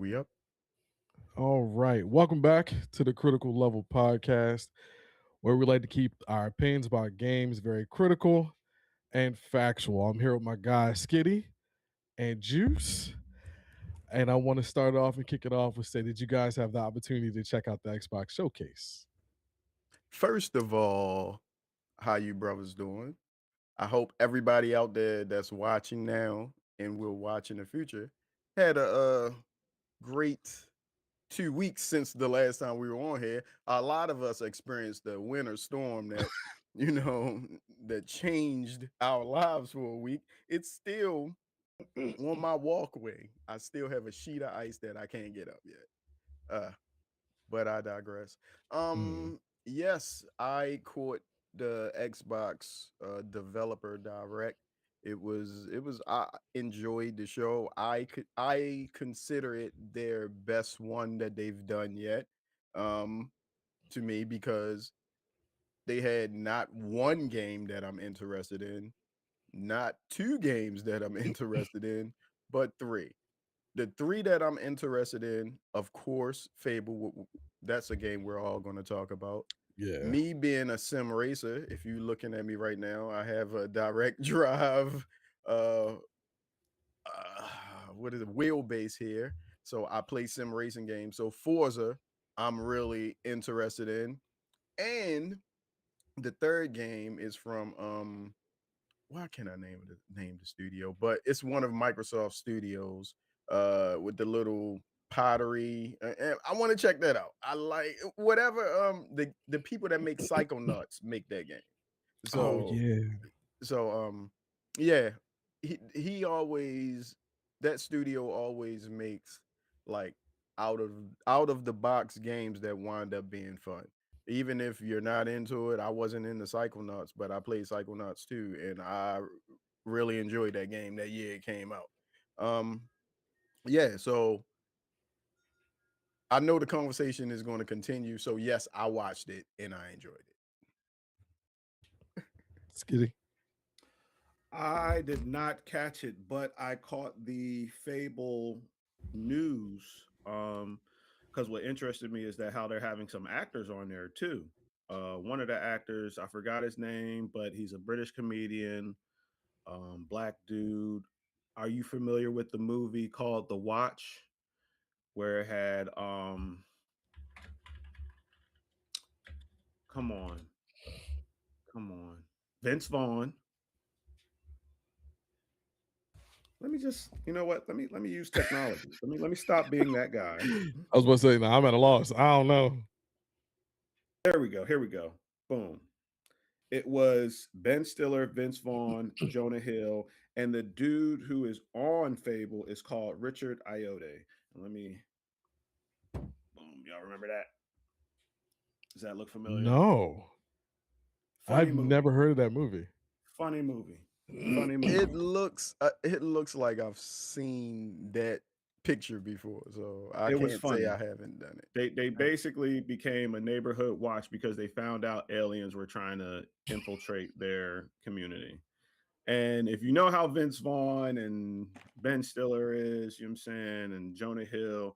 We up? All right. Welcome back to the Critical Level Podcast, where we like to keep our opinions about games very critical and factual. I'm here with my guy Skitty and Juice. And I want to start off and kick it off with say, did you guys have the opportunity to check out the Xbox showcase? First of all, how you brothers doing? I hope everybody out there that's watching now and will watch in the future had a great 2 weeks since the last time we were on here. A lot of us experienced the winter storm that you know that changed our lives for a week. It's still on my walkway. I still have a sheet of ice that I can't get up yet. Uh, but I digress. Mm, Yes, I caught the Xbox developer direct. It was I enjoyed the show. I consider it their best one that they've done yet. Um to me because they had not one game that I'm interested in, not two games that I'm interested in, but three. The three that I'm interested in, of course, Fable. That's a game we're all going to talk about. yeah. Me being a sim racer, if you're looking at me right now, I have a direct drive. Uh, what is it? Wheelbase here. So I play sim racing games. So Forza, I'm really interested in, and the third game is from why can't I name the studio? But it's one of Microsoft studios with the little pottery. And I want to check that out. I like whatever the people that make Psychonauts make that game. Oh, So yeah. so yeah, he always that studio always makes like out of out of the box games that wind up being fun. Even if you're not into it, I wasn't into Psychonauts, but I played Psychonauts too, and I really enjoyed that game that year it came out. Um, yeah, so I know the conversation is going to continue. So yes, I watched it and I enjoyed it. Skitty. I did not catch it, but I caught the Fable news. Because what interested me is that how they're having some actors on there too. One of the actors, I forgot his name, but he's a British comedian, black dude. Are you familiar with the movie called The Watch, where it had come on, come on, Vince Vaughn. Let me just, you know what? Let me use technology. Let me stop being that guy. I was about to say, I'm at a loss. I don't know. There we go. Here we go. Boom. It was Ben Stiller, Vince Vaughn, Jonah Hill, and the dude who is on Fable is called Richard Ayoade. Let me, boom. Y'all remember that? Does that look familiar? No. Funny I've movie. never heard of that movie. Funny movie. Funny It movie. looks like I've seen that picture before, so I It was can't say I funny. haven't done it. They basically became a neighborhood watch because they found out aliens were trying to infiltrate their community. And if you know how Vince Vaughn and Ben Stiller is, you know what I'm saying, and Jonah Hill,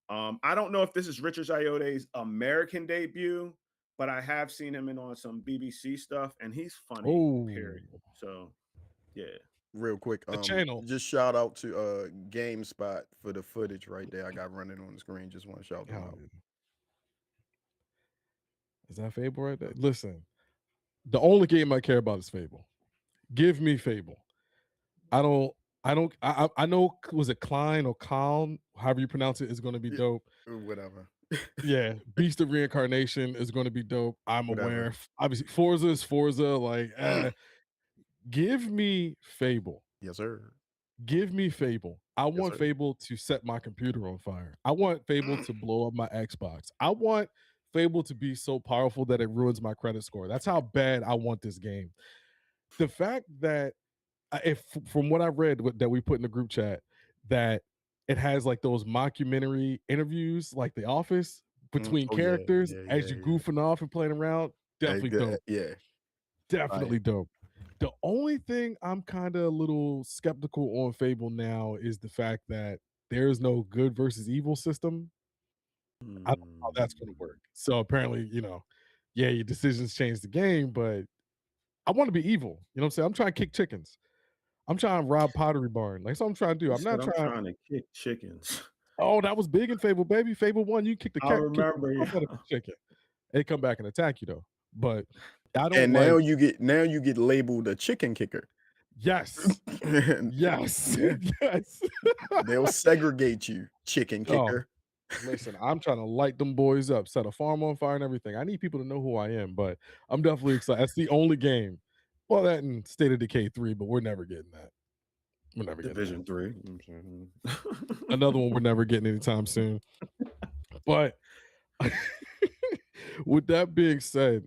I don't know if this is Richard Ayoade's American debut, but I have seen him in on some BBC stuff, and he's funny, Oh, period. So yeah. Real quick, the channel. just shout out to GameSpot for the footage right there. I got running on the screen. Just want to shout them Oh, out. is that Fable right there? Listen, the only game I care about is Fable. Give me Fable. I don't. I know. Was it Klein or Kalm? However you pronounce it is going to be Yeah, dope. whatever. Yeah, Beast of Reincarnation is going to be dope. I'm Whatever. aware. Obviously, Forza is Forza. Like, give me Fable. Yes, sir. Give me Fable. I Yes, want sir. Fable to set my computer on fire. I want Fable to blow up my Xbox. I want Fable to be so powerful that it ruins my credit score. That's how bad I want this game. The fact that if from what I read that we put in the group chat that it has like those mockumentary interviews like The Office between Oh yeah, characters yeah, as yeah, you yeah. goofing off and playing around, definitely dope. Yeah. Right. Definitely dope. The only thing I'm kind of a little skeptical on Fable now is the fact that there's no good versus evil system, I don't know how that's gonna Mm. work. So apparently, yeah, your decisions change the game, but I want to be evil. You know what I'm saying? I'm trying to kick chickens. I'm trying to rob Pottery Barn. Like, that's what I'm trying to do. You I'm said not I'm trying. trying to kick chickens. Oh, that was big in Fable, baby. Fable 1, you kick the I cat, kick the remember you. fuck out of the chicken. They come back and attack you though. But I don't And like. now you get labeled a chicken kicker. Yes. And Yes. yeah, Yes. they'll segregate you, chicken Oh, kicker. listen, I'm trying to light them boys up, set a farm on fire and everything. I need people to know who I am, but I'm definitely excited. That's the only game. Well, that and State of Decay 3, but we're never getting that. We're never getting that. Division 3. Another one we're never getting anytime soon. But with that being said,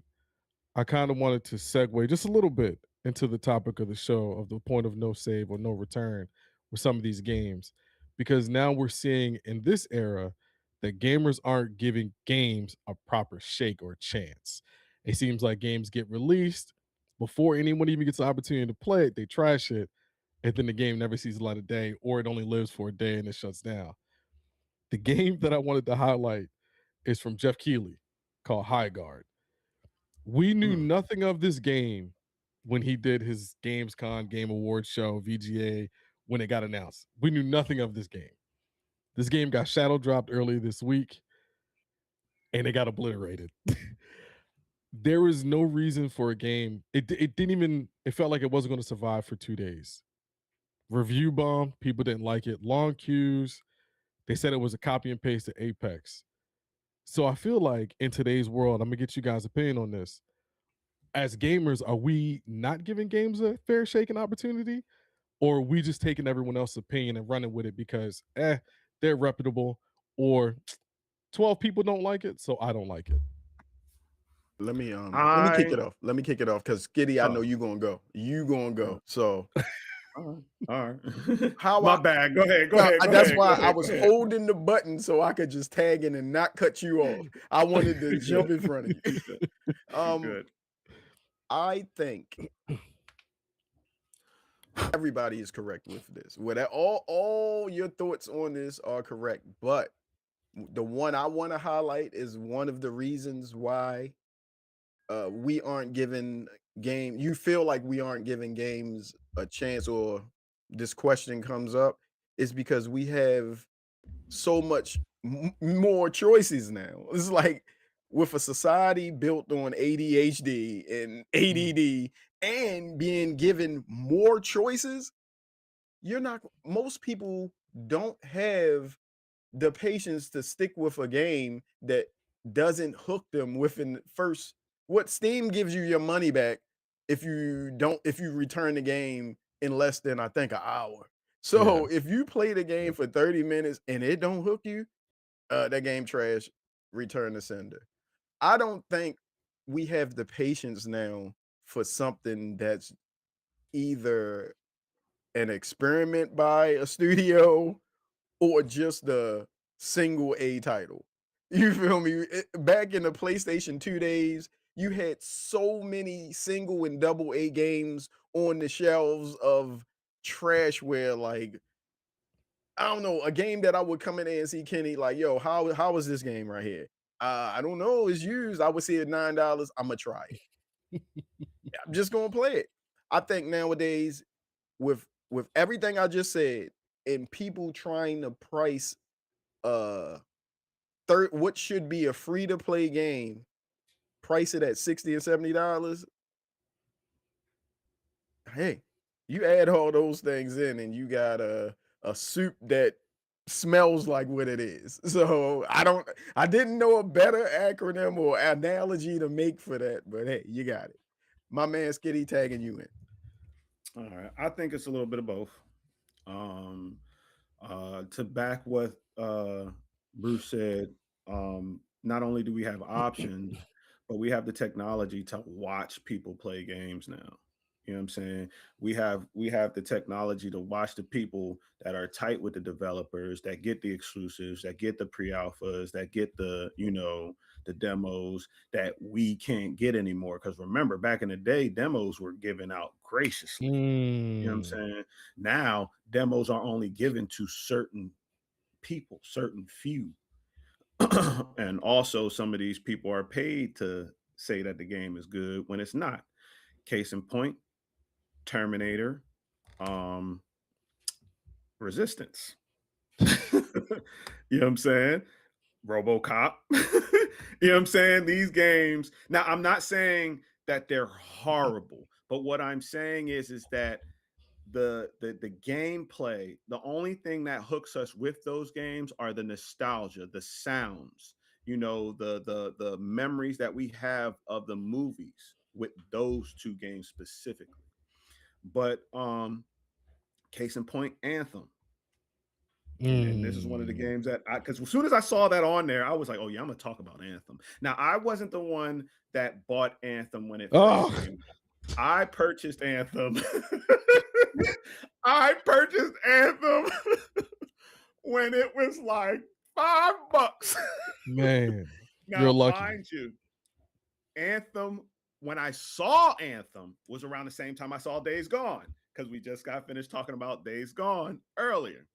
I kind of wanted to segue just a little bit into the topic of the show of the point of no save or no return with some of these games. Because now we're seeing in this era that gamers aren't giving games a proper shake or chance. It seems like games get released before anyone even gets the opportunity to play it, they trash it, and then the game never sees the light of day, or it only lives for a day and it shuts down. The game that I wanted to highlight is from Jeff Keighley called High Guard. We knew Mm. nothing of this game when he did his Gamescom Game Awards show, VGA, when it got announced. We knew nothing of this game. This game got shadow dropped early this week and it got obliterated. There was no reason for a game. It didn't even, it felt like it wasn't going to survive for 2 days. Review bomb, people didn't like it. Long queues. They said it was a copy and paste to Apex. So I feel like in today's world, I'm gonna get you guys' opinion on this. As gamers, are we not giving games a fair shake and opportunity? Or are we just taking everyone else's opinion and running with it because they're reputable, or 12 people don't like it, so I don't like it. Let me kick I it off. Let me kick it off because Skitty, I know oh, you gonna go. You gonna oh, go. So all right. All right. how My I bad. Go ahead. Go no, ahead. Go that's ahead. Go why I ahead. Go was ahead. holding the button so I could just tag in and not cut you off. I wanted to You jump good. in front of You you. good. You um, good. I think everybody is correct with this. All your thoughts on this are correct, but the one I want to highlight is one of the reasons why we aren't giving you feel like we aren't giving games a chance, or this question comes up, is because we have so much more choices now. It's like with a society built on ADHD and Mm. ADD and being given more choices, you're not most people don't have the patience to stick with a game that doesn't hook them within the first. What Steam gives you your money back if you return the game in less than, I think, an hour. Yeah. So if you play the game for 30 minutes and it don't hook you, that game trash, return the sender. I don't think we have the patience now for something that's either an experiment by a studio or just the single A title. You feel me? Back in the PlayStation 2 days, you had so many single and double A games on the shelves of trashware. Like, I don't know, a game that I would come in there and see Kenny like, yo, how is this game right here? I don't know. It's used. I would see it $9. I'm gonna try it. I'm just gonna play it. I think nowadays, with everything I just said, and people trying to price uh what should be a free to play game, price it at 60 and $70. Hey, you add all those things in and you got a soup that smells like what it is. So I didn't know a better acronym or analogy to make for that, but hey, you got it. My man Skitty tagging you in. All right. I think it's a little bit of both. Um, to back what Bruce said, not only do we have options, but we have the technology to watch people play games now. You know what I'm saying? We have the technology to watch the people that are tight with the developers, that get the exclusives, that get the pre-alphas, that get the demos that we can't get anymore. Because remember, back in the day, demos were given out graciously. You know what I'm Mm. saying? Now demos are only given to certain people, certain few. And also, some of these people are paid to say that the game is good when it's not. Case in point, Terminator, um, Resistance. You know what I'm saying? RoboCop. You know what I'm saying? These games. Now, I'm not saying that they're horrible, but what I'm saying is that the gameplay, the only thing that hooks us with those games are the nostalgia, the sounds, the memories that we have of the movies with those two games specifically. But case in point, Anthem. And this is one of the Mm. games that because as soon as I saw that on there, I was like, oh yeah, I'm gonna talk about Anthem. Now, I wasn't the one that bought Anthem when it first Oh, came. I purchased Anthem. I purchased Anthem when it was like $5. man, you're Now, lucky. mind you, Anthem, when I saw Anthem, was around the same time I saw Days Gone, because we just got finished talking about Days Gone earlier.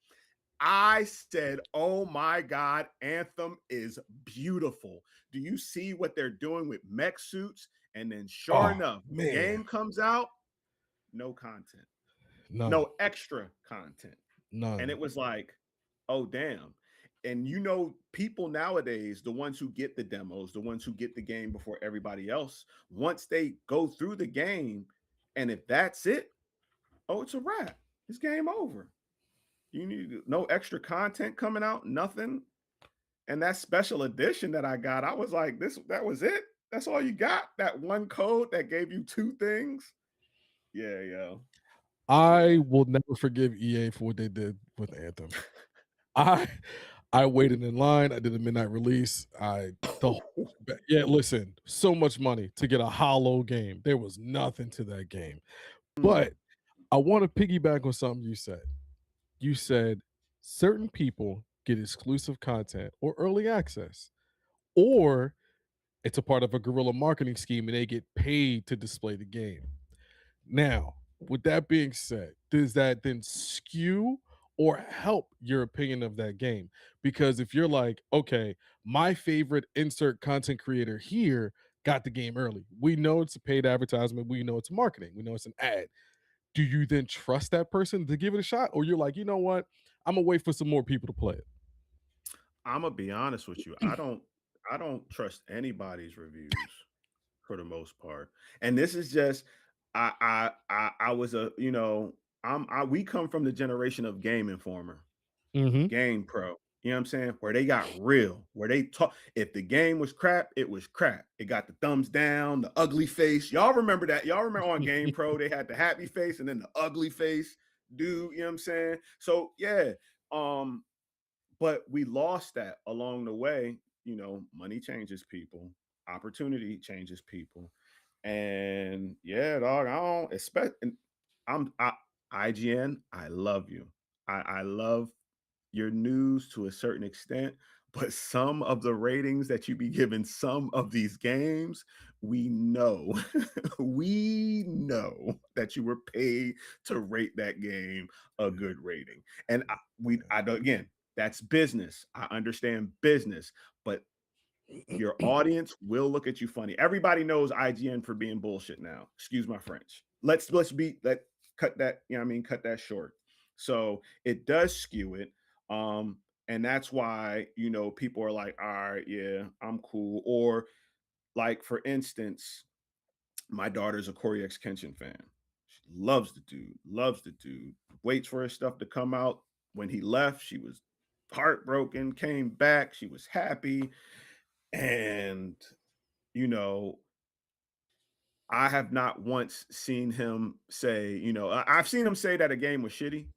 I said, oh my God, Anthem is beautiful. Do you see what they're doing with mech suits? And then, sure Oh, enough, man. game comes out, no content, None. no extra content. And None. it was like, oh, damn. And people nowadays, the ones who get the demos, the ones who get the game before everybody else, once they go through the game, and if that's it, oh, it's a wrap. It's game over. You need no extra content coming out, nothing. And that special edition that I got, I was like, that was it. That's all you got. That one code that gave you two things. Yeah, yo. I will never forgive EA for what they did with Anthem. I I waited in line. I did a midnight release. Yeah, listen, so much money to get a hollow game. There was nothing to that game. But I want to piggyback on something you said. You said certain people get exclusive content or early access, or it's a part of a guerrilla marketing scheme and they get paid to display the game. Now, with that being said, does that then skew or help your opinion of that game? Because if you're like, okay, my favorite insert content creator here got the game early. We know it's a paid advertisement. We know it's marketing. We know it's an ad. Do you then trust that person to give it a shot? Or you're like, you know what? I'm gonna wait for some more people to play it. I'm gonna be honest with you. I don't trust anybody's reviews for the most part. And this is just I was a, we come from the generation of Game Informer, Mm-hmm. Game Pro. You know what I'm saying? Where they got real, where they talk. If the game was crap, it was crap. It got the thumbs down, the ugly face. Y'all remember that? Y'all remember on Game Pro, they had the happy face and then the ugly face dude. You know what I'm saying? So yeah. But we lost that along the way. Money changes people, opportunity changes people. And yeah, dog, I don't expect. And IGN, I love you. I love your news to a certain extent, but some of the ratings that you be giving some of these games, we know, we know that you were paid to rate that game a good rating. And I don't, again, that's business. I understand business, but your audience will look at you funny. Everybody knows IGN for being bullshit now. Excuse my French. Let cut that, cut that short. So it does skew it. And that's why, people are like, all right, yeah, I'm cool. Or like, for instance, my daughter's a Corey X Kenshin fan. She loves the dude, waits for his stuff to come out. When he left, she was heartbroken, came back, she was happy. And, you know, I have not once seen him say, I've seen him say that a game was shitty,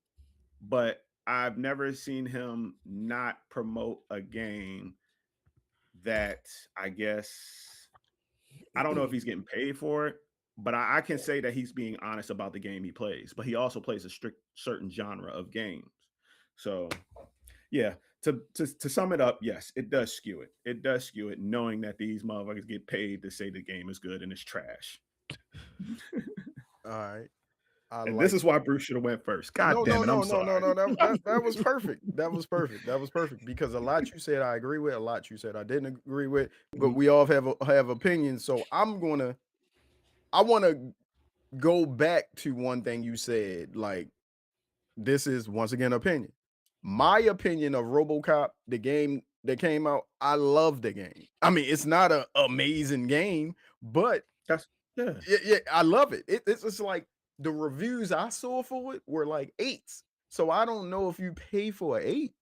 but I've never seen him not promote a game that, I guess, I don't know if he's getting paid for it, but I can say that he's being honest about the game he plays. But he also plays a strict certain genre of games. So yeah, to sum it up, yes, it does skew it. It does skew it, knowing that these motherfuckers get paid to say the game is good and it's trash. All right. I And this like is why Bruce should have went first. God no, damn no, it. I'm no, no, sorry. no, no. That was perfect. That was perfect. That was perfect because a lot you said I agree with, a lot you said I didn't agree with, but Mhm. we all have opinions. So I want to go back to one thing you said. Like this is once again opinion. My opinion of RoboCop, the game that came out, I love the game. I mean, it's not an amazing game, but That's yeah. yeah, I love it. It's like the reviews I saw for it were like eights. So I don't know if you pay for an eight.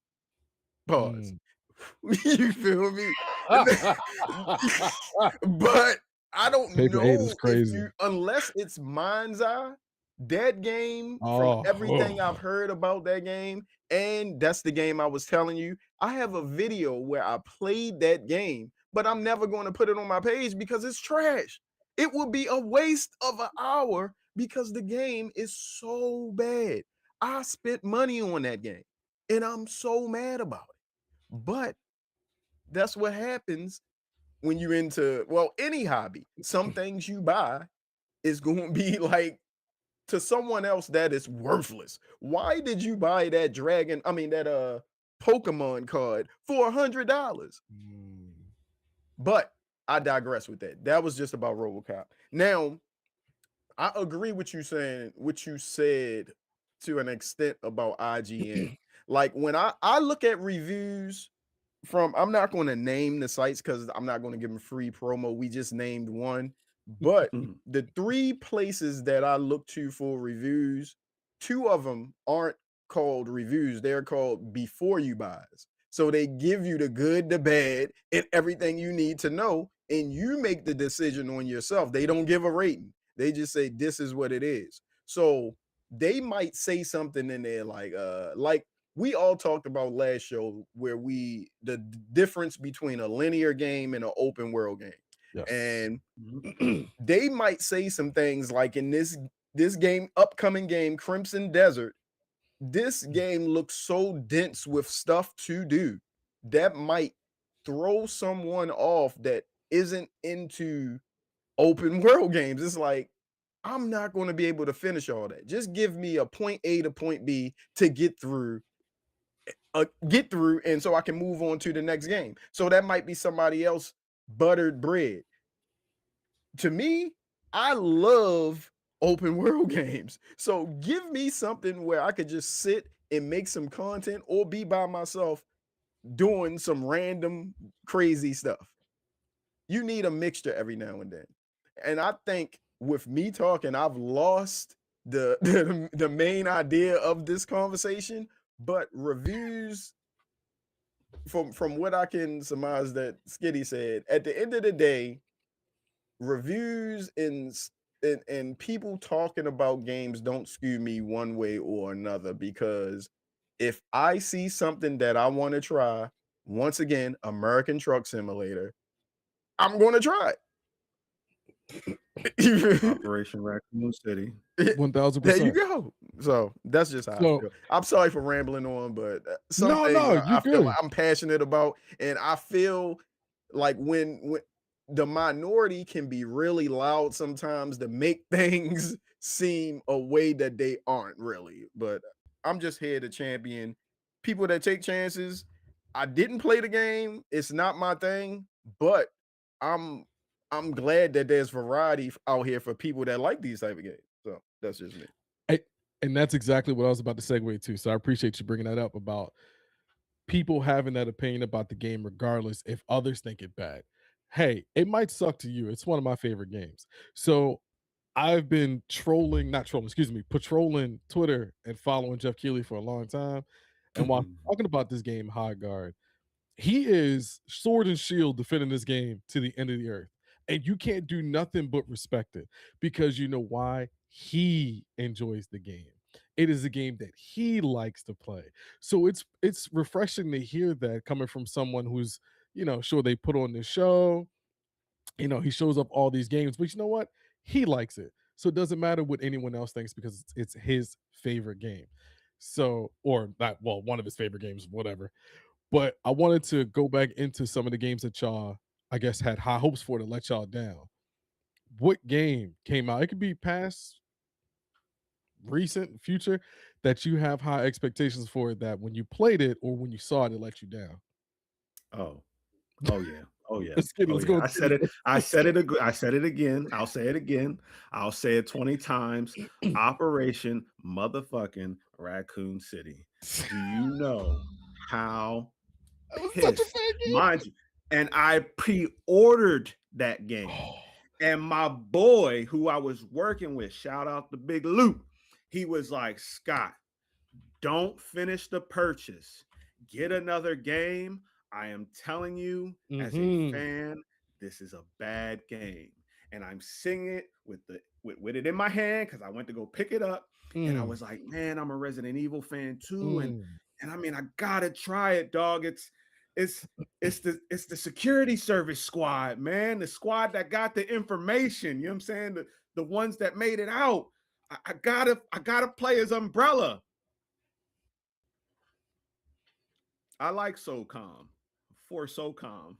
Pause. Mm. You feel me? But I don't Paper 8 is know if crazy. you unless it's Mind's Eye, that game, from Oh, everything I've heard about that game, and that's the game I was telling you. I have a video where I played that game, but I'm never going to put it on my page because it's trash. It would be a waste of an hour because the game is so bad. I spent money on that game and I'm so mad about it. But that's what happens when you're into, well, any hobby. Some things you buy is going to be like, to someone else that is worthless. Why did you buy that Pokemon card for $100? Mm. But I digress with that. That was just about RoboCop. Now, I agree with you saying what you said to an extent about IGN. Like when I look at reviews from, I'm not going to name the sites because I'm not going to give them free promo. We just named one. But Mhm. the three places that I look to for reviews, two of them aren't called reviews. They're called before you buys. So they give you the good, the bad, and everything you need to know. And you make the decision on yourself. They don't give a rating. They just say this is what it is. So they might say something in there like we all talked about last show where the difference between a linear game and an open world game. Yes. And Mhm. they might say some things like in this game, upcoming game, Crimson Desert, this game looks so dense with stuff to do that might throw someone off that isn't into open world games. It's like, I'm not going to be able to finish all that. Just give me a point A to point B to get through, and so I can move on to the next game. So that might be somebody else buttered bread. To me, I love open world games. So give me something where I could just sit and make some content or be by myself doing some random crazy stuff. You need a mixture every now and then. And I think with me talking, I've lost the main idea of this conversation, but reviews, from what I can surmise that Skitty said, at the end of the day, reviews and people talking about games don't skew me one way or another because if I see something that I want to try, once again, American Truck Simulator, I'm going to try it. Operation Raccoon City. There you 1000%. go. So that's just how I So feel. I'm sorry for rambling on, but some no, things no, you're I feel like good. I'm passionate about, and I feel like when the minority can be really loud sometimes to make things seem a way that they aren't really. But I'm just here to champion people that take chances. I didn't play the game; it's not my thing, but I'm I'm glad that there's variety out here for people that like these type of games. So that's just me. I, and that's exactly what I was about to segue to. So I appreciate you bringing that up about people having that opinion about the game, regardless if others think it bad. Hey, it might suck to you. It's one of my favorite games. So I've been trolling, not trolling, excuse me, patrolling Twitter and following Jeff Keighley for a long time. And while talking about this game, High Guard, he is sword and shield defending this game to the end of the earth. And you can't do nothing but respect it because you know why? He enjoys the game. It is a game that he likes to play. So it's refreshing to hear that coming from someone who's, sure they put on this show, he shows up all these games, but you know what? He likes it. So it doesn't matter what anyone else thinks because it's his favorite game. So, or not, well, one of his favorite games, whatever. But I wanted to go back into some of the games that y'all, I guess, had high hopes for to let y'all down. What game came out? It could be past recent future that you have high expectations for it, that when you played it or when you saw it, it let you down? Oh, oh yeah. Oh yeah. Let's get it. Oh Let's yeah. go I with said Skinny. it. I said it. I said it again. I'll say it again. I'll say it 20 times. Operation motherfucking Raccoon City. Do you know how That was such a pissed, fan mind you? And I pre-ordered that game. game. And my boy, who I was working with, shout out to Big Luke, he was like, Scott, don't finish the purchase. Get another game. I am telling you, as a Mm-hmm. fan, this is a bad game. And I'm singing it with it in my hand because I went to go pick it up. And I Mm. was like, man, I'm a Resident Evil fan too. Mm. And I mean, I gotta try it, dog. It's it's the security service squad, man. The squad that got the information. You know what I'm saying? The ones that made it out. I gotta play as Umbrella. I like SOCOM for SOCOM,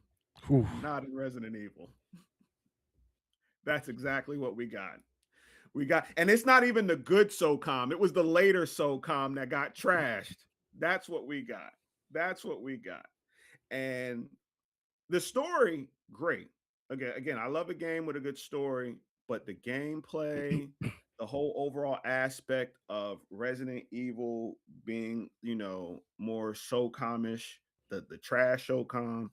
Oof. not in Resident Evil. That's exactly what we got. We got, and it's not even the good SOCOM. It was the later SOCOM that got trashed. That's what we got. That's what we got. And the story, great. Again, I love a game with a good story, but the gameplay, the whole overall aspect of Resident Evil being, more SOCOM-ish, the trash SOCOM,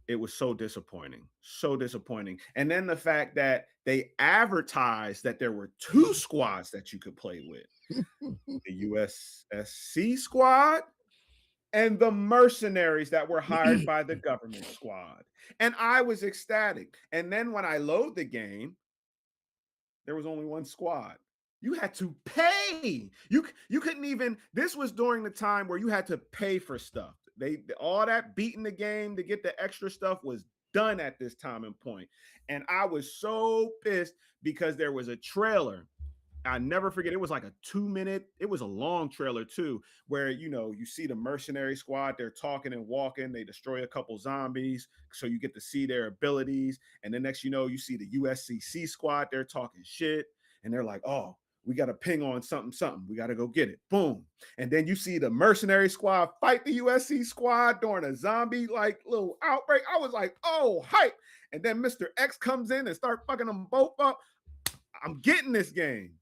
it was so disappointing. So disappointing. And then the fact that they advertised that there were two squads that you could play with. The USSC squad and the mercenaries that were hired by the government squad. And I was ecstatic. And then when I load the game, there was only one squad. You had to pay. You couldn't even. This was during the time where you had to pay for stuff. They all that beating the game to get the extra stuff was done at this time and point. And I was so pissed because there was a trailer. I never forget. It was like a 2 minute. It was a long trailer too, where you see the mercenary squad. They're talking and walking. They destroy a couple zombies, so you get to see their abilities. And the next, you see the USCC squad. They're talking shit, and they're like, "Oh, we got to ping on something, something. We got to go get it." Boom. And then you see the mercenary squad fight the USC squad during a zombie like little outbreak. I was like, "Oh, hype!" And then Mr. X comes in and start fucking them both up. I'm getting this game.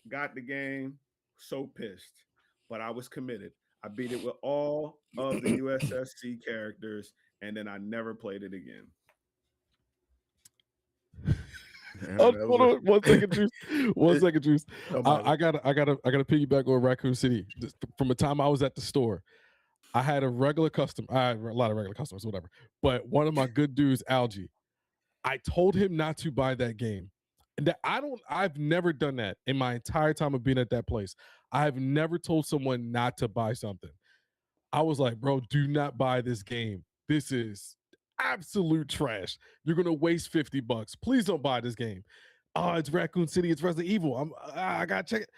Got the game, so pissed, but I was committed. I beat it with all of the USSC characters, and then I never played it again. Oh, That hold was on, 1 second, Juice. One it, second, Juice. about it. I gotta piggyback on Raccoon City. From the time I was at the store, I had a regular customer. I had a lot of regular customers, whatever. But one of my good dudes, Algie, I told him not to buy that game. And that I've never done that in my entire time of being at that place. I have never told someone not to buy something. I was like, bro, do not buy this game. This is absolute trash. You're gonna waste $50. Please don't buy this game. Oh, it's Raccoon City. It's Resident Evil. I gotta check it.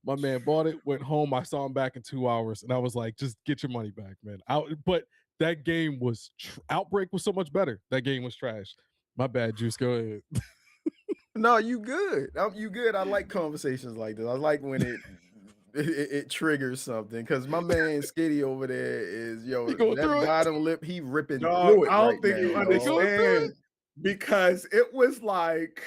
My man bought it. Went home. I saw him back in 2 hours, and I was like, just get your money back, man. But that game was Outbreak was so much better. That game was trash. My bad, Juice. Go ahead. No, you good. You good. I like conversations like this. I like when it triggers something because my man Skitty over there is You going that through it? bottom lip. He ripping Dog, through it I right don't think now, you You going through understand it? because it was like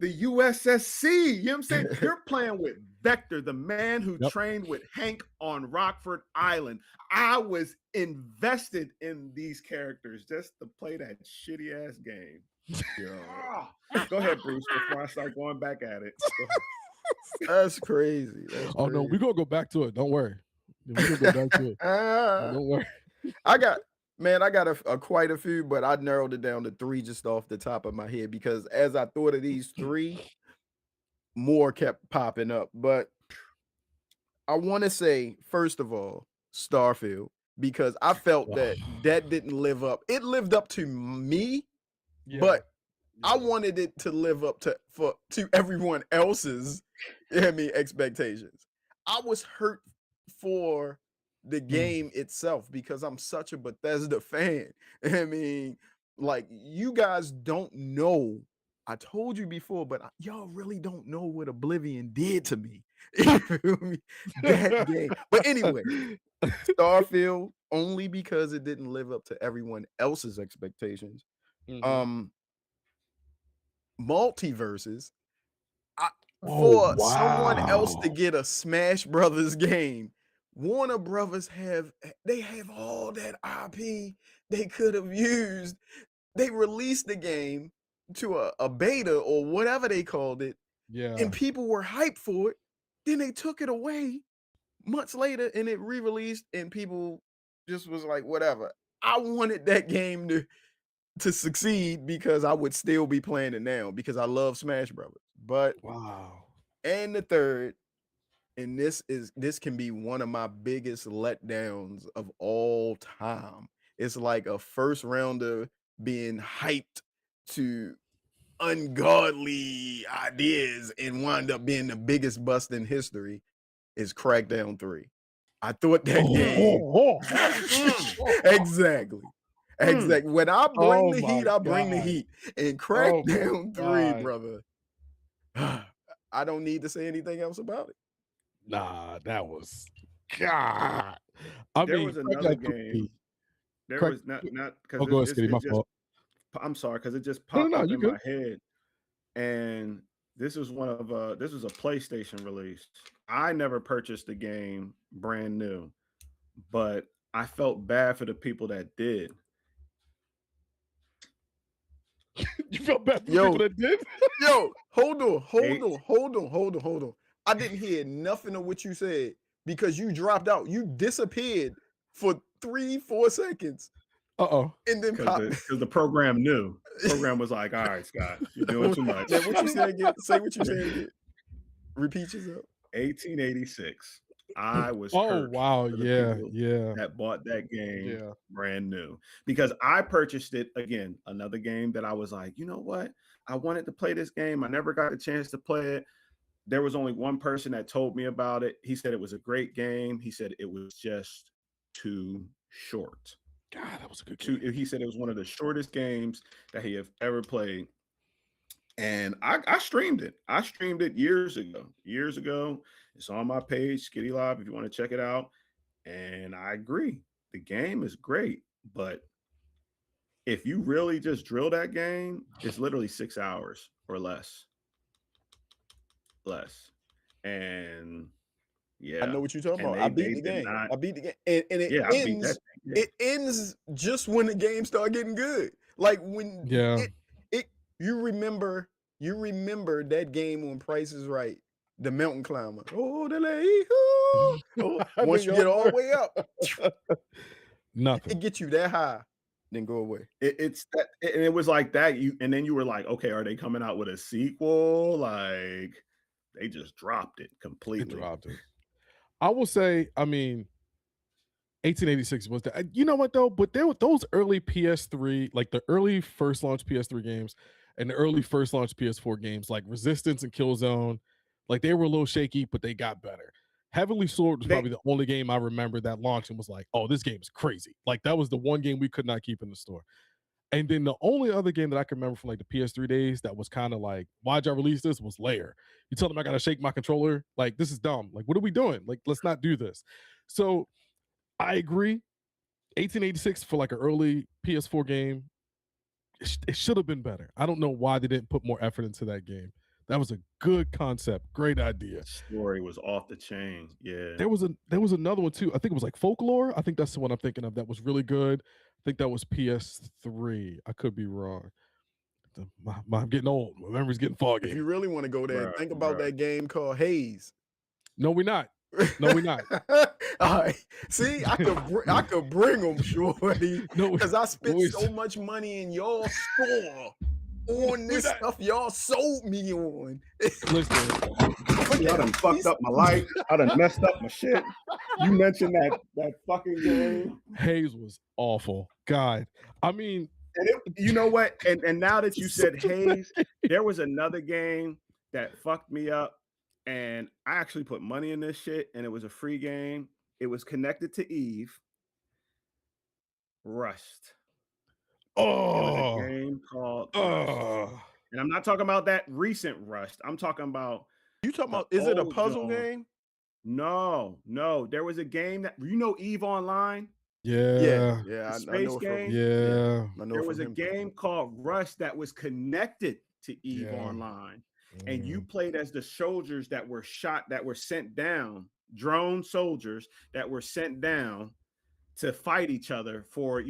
the USSC. You know what I'm saying? You're playing with Vector, the man who Yep. trained with Hank on Rockford Island. I was invested in these characters just to play that shitty ass game. yo. Go ahead, Bruce, before I start going back at it. Go ahead. That's crazy. That's Oh no, crazy. we're gonna go back to it. Don't worry. We're gonna go back to it. Don't worry. I got quite a few, but I narrowed it down to three just off the top of my head because as I thought of these three, more kept popping up. But I want to say, first of all, Starfield, because I felt that didn't live up. It lived up to me, but I wanted it to live up to everyone else's, expectations. I was hurt for the game itself because I'm such a Bethesda fan. I mean, like you guys don't know I told you before, but y'all really don't know what Oblivion did to me. You feel me? That game. But anyway, Starfield, only because it didn't live up to everyone else's expectations. Mhm. Multiverses. I, Oh, for someone else to wow. get a Smash Brothers game, Warner Brothers have all that IP they could have used. They released the game to a beta or whatever they called it, Yeah. and people were hyped for it. Then they took it away months later and it re-released, and people just was like, whatever. I wanted that game to succeed because I would still be playing it now because I love Smash Brothers. But Wow. and the third, and this can be one of my biggest letdowns of all time. It's like a first rounder being hyped to ungodly ideas and wind up being the biggest bust in history is Crackdown 3. I thought that game exactly. Mm. Exactly. When I bring Oh the my heat, I bring the god. heat. And Oh my Crackdown 3, god. brother. I don't need to say anything else about it. Nah, that was God. I There mean, was another Crackdown 3. game. There Crack. was not Oh, because go ahead, Skitty. it My just. fault. I'm sorry because it just No, no, popped no. up You in good? my head, and this was a PlayStation release. I never purchased the game brand new, but I felt bad for the people that did. You felt bad for the people Yo, that did? yo, hold on, hold Eight. on, hold on, hold on, hold on. I didn't hear nothing of what you said because you dropped out. You disappeared for 3, 4 seconds Uh-oh. and then Because popped. the program knew. Program was like, all right, Scott, you're doing too much. Now, what you said again? Say what you said again. Repeat yourself. 1886. I was Oh, hurt wow. for the Yeah, people yeah, that bought that game yeah. brand new because I purchased it again. Another game that I was like, you know what? I wanted to play this game. I never got a chance to play it. There was only one person that told me about it. He said it was a great game. He said it was just too short. God, that was a good game. He said it was one of the shortest games that he have ever played. And I streamed it. I streamed it years ago. Years ago. It's on my page, Skitty Live, if you want to check it out. And I agree. The game is great. But if you really just drill that game, it's literally 6 hours or less. Less. And I yeah. know what you're talking And about. I they beat the did game. not. I beat the game, and it Yeah, I beat that ends. thing. Yeah. It ends just when the game start getting good. Like when Yeah. it you remember that game on Price is Right, the mountain climber. Oh, the lady. Oh, once you get all the way up, Nothing. it gets you that high, then go away. It's that, and it was like that. And then you were like, okay, are they coming out with a sequel? Like they just dropped it They completely. dropped it. I will say, I mean, 1886 was that. You know what though? But there were those early PS3, like the early first launch PS3 games and the early first launch PS4 games, like Resistance and Killzone, like they were a little shaky, but they got better. Heavenly Sword was They probably the only game I remember that launched and was like, oh, this game is crazy. Like that was the one game we could not keep in the store. And then the only other game that I can remember from like the PS3 days that was kind of like, why'd y'all release this? Was Lair. You tell them I gotta shake my controller. Like, this is dumb. Like, what are we doing? Like, let's not do this. So I agree. 1886 for like an early PS4 game, it should have been better. I don't know why they didn't put more effort into that game. That was a good concept, great idea. story was off the chain. Yeah. There was another one too. I think it was like Folklore. I think that's the one I'm thinking of. That was really good. I think that was PS3. I could be wrong. I'm getting old. My memory's getting If foggy. you really want to go there, Bruh, think about bruh. that game called Haze. No, we're not. No, we're not. All right. See, I could bring them, shorty, No, because I spent we- so much money in your store on this not- stuff y'all sold me on. listen. See, I done fucked up my life. I done messed up my shit. You mentioned that fucking game. Hayes was awful. God, I mean, And you know what? And now that you said such a bad Hayes, there was another game that fucked me up. And I actually put money in this shit, and it was a free game. It was connected to Eve. Rust. It was a Oh, game called Rust. And I'm not talking about that recent Rust. I'm talking about You talking the about? Is it a old puzzle Jones. game? No. There was a game that EVE Online, Yeah, Yeah. yeah. the I space know it from. game. Yeah, Yeah. I know There it was from a him. game called Rust that was connected to EVE Yeah. Online, and you Mm. played as the soldiers that were sent down, drone soldiers that were sent down to fight each other for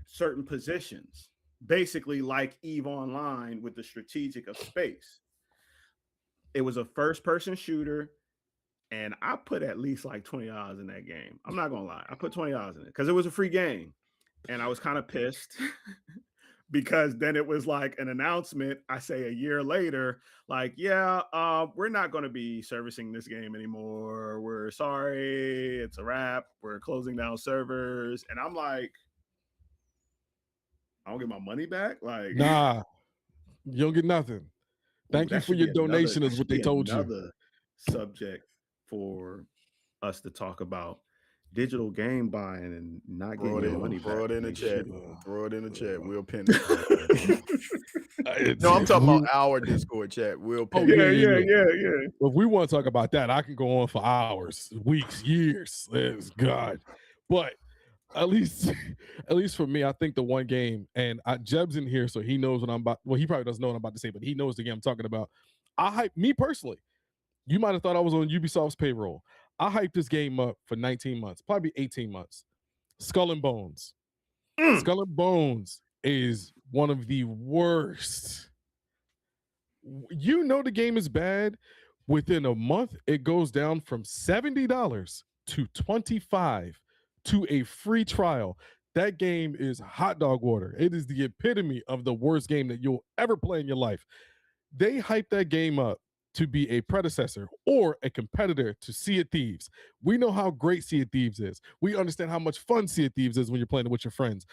certain positions, basically like EVE Online with the strategic of space. It was a first person shooter, and I put at least like $20 in that game. I'm not gonna lie, I put $20 in it because it was a free game, and I was kind of pissed because then it was like an announcement. I say a year later, like, yeah, we're not going to be servicing this game anymore. We're sorry, it's a wrap. We're closing down servers, and I'm like, I don't get my money back. Like, Nah, you don't get nothing. Thank you that for should your be another. donation, That is should what they be told you. another subject for us to talk about digital game buying and not Throw getting it your in. money back. Throw it in the Like, chat. shit. Throw it in the chat. We'll pin it. It's, No, I'm if talking we, about our Discord chat. We'll oh pin yeah, it. yeah, yeah. Yeah. If we want to talk about that, I can go on for hours, weeks, years. It's God, but at least, at least for me, I think the one game, and Jeb's in here, so he knows what I'm about. Well, he probably doesn't know what I'm about to say, but he knows the game I'm talking about. I hype me personally. You might have thought I was on Ubisoft's payroll. I hyped this game up for 19 months, probably 18 months. Skull and Bones. Skull and Bones is one of the worst. You know the game is bad. Within a month, it goes down from $70 to $25 to a free trial. That game is hot dog water. It is the epitome of the worst game that you'll ever play in your life. They hype that game up to be a predecessor or a competitor to Sea of Thieves. We know how great Sea of Thieves is. We understand how much fun Sea of Thieves is when you're playing it with your friends.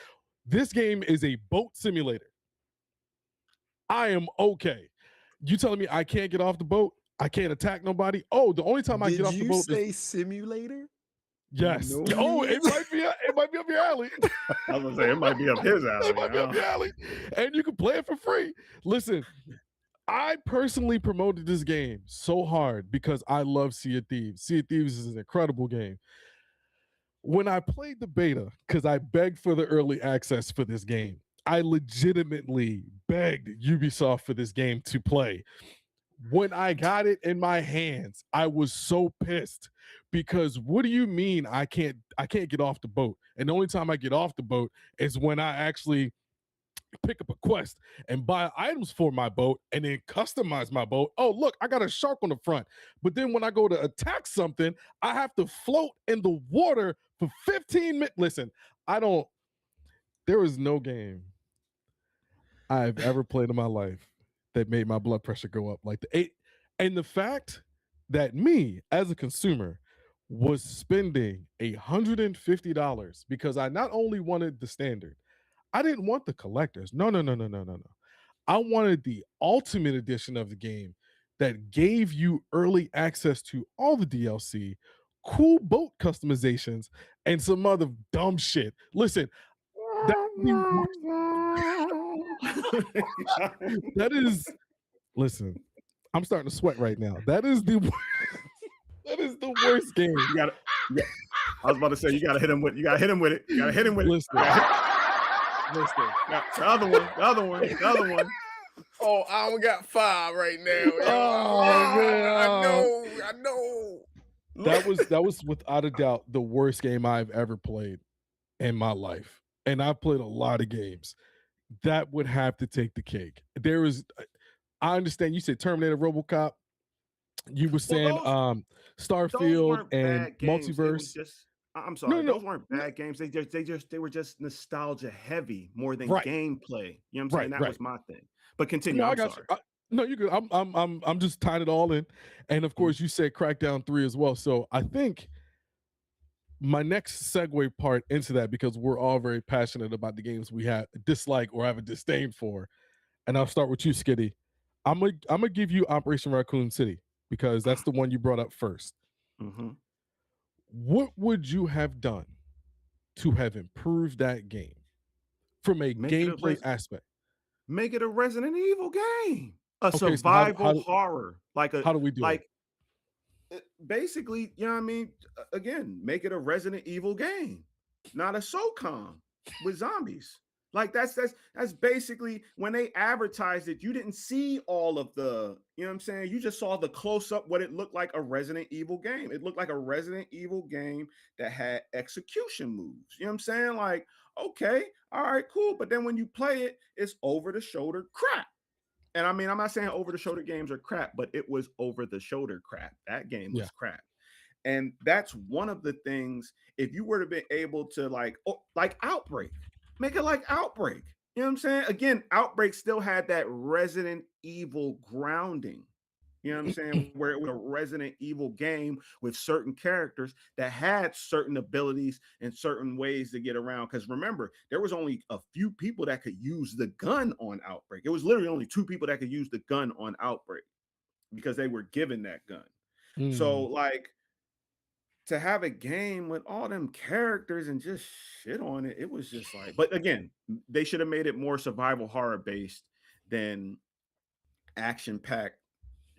This game is a boat simulator. I am okay. You telling me I can't get off the boat? I can't attack nobody? Oh, the only time I get off the boat Did you is say simulator? yes. No, Oh, it might be up your alley. I was gonna say it might be up his alley. It might be up your alley. And you can play it for free. Listen, I personally promoted this game so hard because I love Sea of Thieves. Sea of Thieves is an incredible game. When I played the beta, because I begged for the early access for this game, I legitimately begged Ubisoft for this game to play. When I got it in my hands, I was so pissed because what do you mean I can't get off the boat? And the only time I get off the boat is when I actually pick up a quest and buy items for my boat and then customize my boat. Oh, look, I got a shark on the front. But then when I go to attack something, I have to float in the water for 15 minutes. Listen, there is no game I've ever played in my life that made my blood pressure go up like the eight. And the fact that me as a consumer was spending $150 because I not only wanted the standard, I didn't want the collectors. No. I wanted the ultimate edition of the game that gave you early access to all the DLC, cool boat customizations, and some other dumb shit. Listen, that is listen, I'm starting to sweat right now. That is the worst game. I was about to say you gotta hit him with it. You gotta hit him with it. Listen. The other one. Oh, I only got 5 right now. Oh man, I know. That was without a doubt the worst game I've ever played in my life, and I've played a lot of games. That would have to take the cake. I understand you said Terminator, RoboCop. You were saying Starfield and Multiverse. I'm sorry, No. those weren't bad games. They were just nostalgia heavy more than Right. gameplay. You know what I'm saying? That was my thing. But continue. No, I'm I got sorry. you. No, you're good. I'm just tying it all in. And of course, you said Crackdown 3 as well. So I think my next segue part into that, because we're all very passionate about the games we have dislike or have a disdain for. And I'll start with you, Skitty. I'm gonna give you Operation Raccoon City because that's the one you brought up first. Mm-hmm. What would you have done to have improved that game from a gameplay aspect? make it a Resident Evil game, a Okay, so survival horror, how do we do it? basically, you know what I mean? Again, make it a Resident Evil game, not a SOCOM with zombies. Like that's basically when they advertised it, you didn't see all of the, you know what I'm saying? You just saw the close up what it looked like a Resident Evil game. It looked like a Resident Evil game that had execution moves. You know what I'm saying? Like, okay, all right, cool. But then when you play it, it's over the shoulder crap. And I mean, I'm not saying over the shoulder games are crap, but it was over the shoulder crap. That game Yeah. was crap. And that's one of the things, if you were to be able to like Outbreak, make it like Outbreak. You know what I'm saying? Again, Outbreak still had that Resident Evil grounding. You know what I'm saying? Where it was a Resident Evil game with certain characters that had certain abilities and certain ways to get around. Because remember, there was only a few people that could use the gun on Outbreak. It was literally only 2 people that could use the gun on Outbreak because they were given that gun. So, like, to have a game with all them characters and just shit on it, it was just like, but again, they should have made it more survival horror based than action packed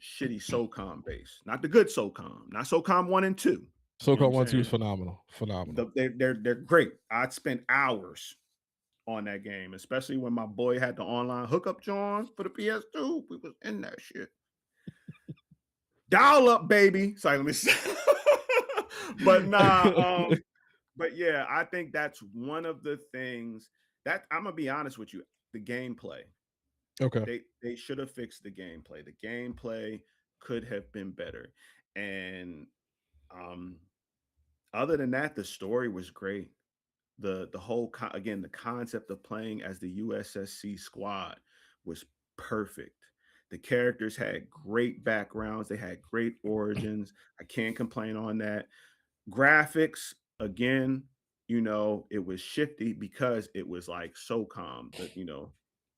shitty SOCOM based. Not the good SOCOM, not SOCOM 1 and 2. You know what SOCOM I'm 1, 2 is saying? phenomenal. They're great. I'd spend hours on that game, especially when my boy had the online hookup John for the PS2. We was in that shit. Dial up, baby. Sorry, let me see. But but yeah, I think that's one of the things that I'm gonna be honest with you. The gameplay. Okay. They should have fixed the gameplay. The gameplay could have been better. And um other than that, the story was great. The whole again, the concept of playing as the USSC squad was perfect. The characters had great backgrounds, they had great origins. I can't complain on that. Graphics, again, it was shifty because it was like SOCOM,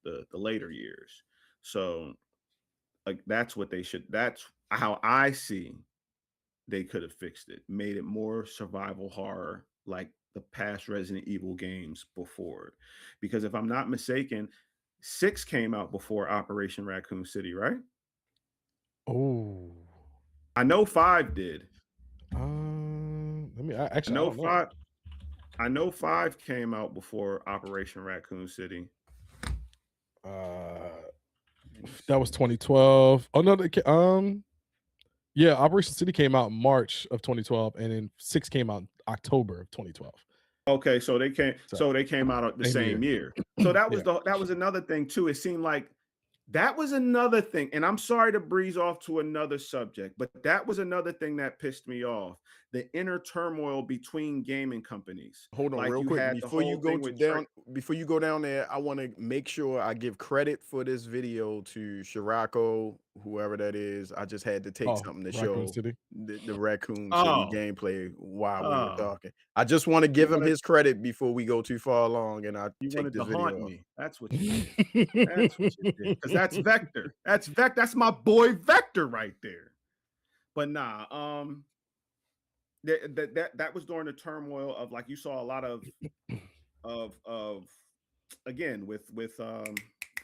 the later years. So like that's how I see they could have fixed it, made it more survival horror like the past Resident Evil games before. Because if I'm not mistaken, 6 came out before Operation Raccoon City, right? Oh. I know 5 did. I actually I know don't know. 5 came out before Operation Raccoon City. That was 2012. Oh no, yeah, Operation City came out in March of 2012, and then 6 came out in October of 2012. Okay, so they came out the same year. So that was Yeah. that was another thing too. It seemed like that was another thing, and I'm sorry to breeze off to another subject, but that was another thing that pissed me off: the inner turmoil between gaming companies. Hold on, Like real you quick had the whole thing with Drake. before you go down there. I want to make sure I give credit for this video to Shirako, whoever that is. I just had to take something to Raccoon show City. the Raccoon City Oh, gameplay while we were oh, talking. I just want to you give him wanted his credit before we go too far along, and I you take wanted to this haunt video off. me. That's what you did. That's what you did. Because that's Vector. That's my boy Vector right there. But nah, that was during the turmoil of, like, you saw a lot of again with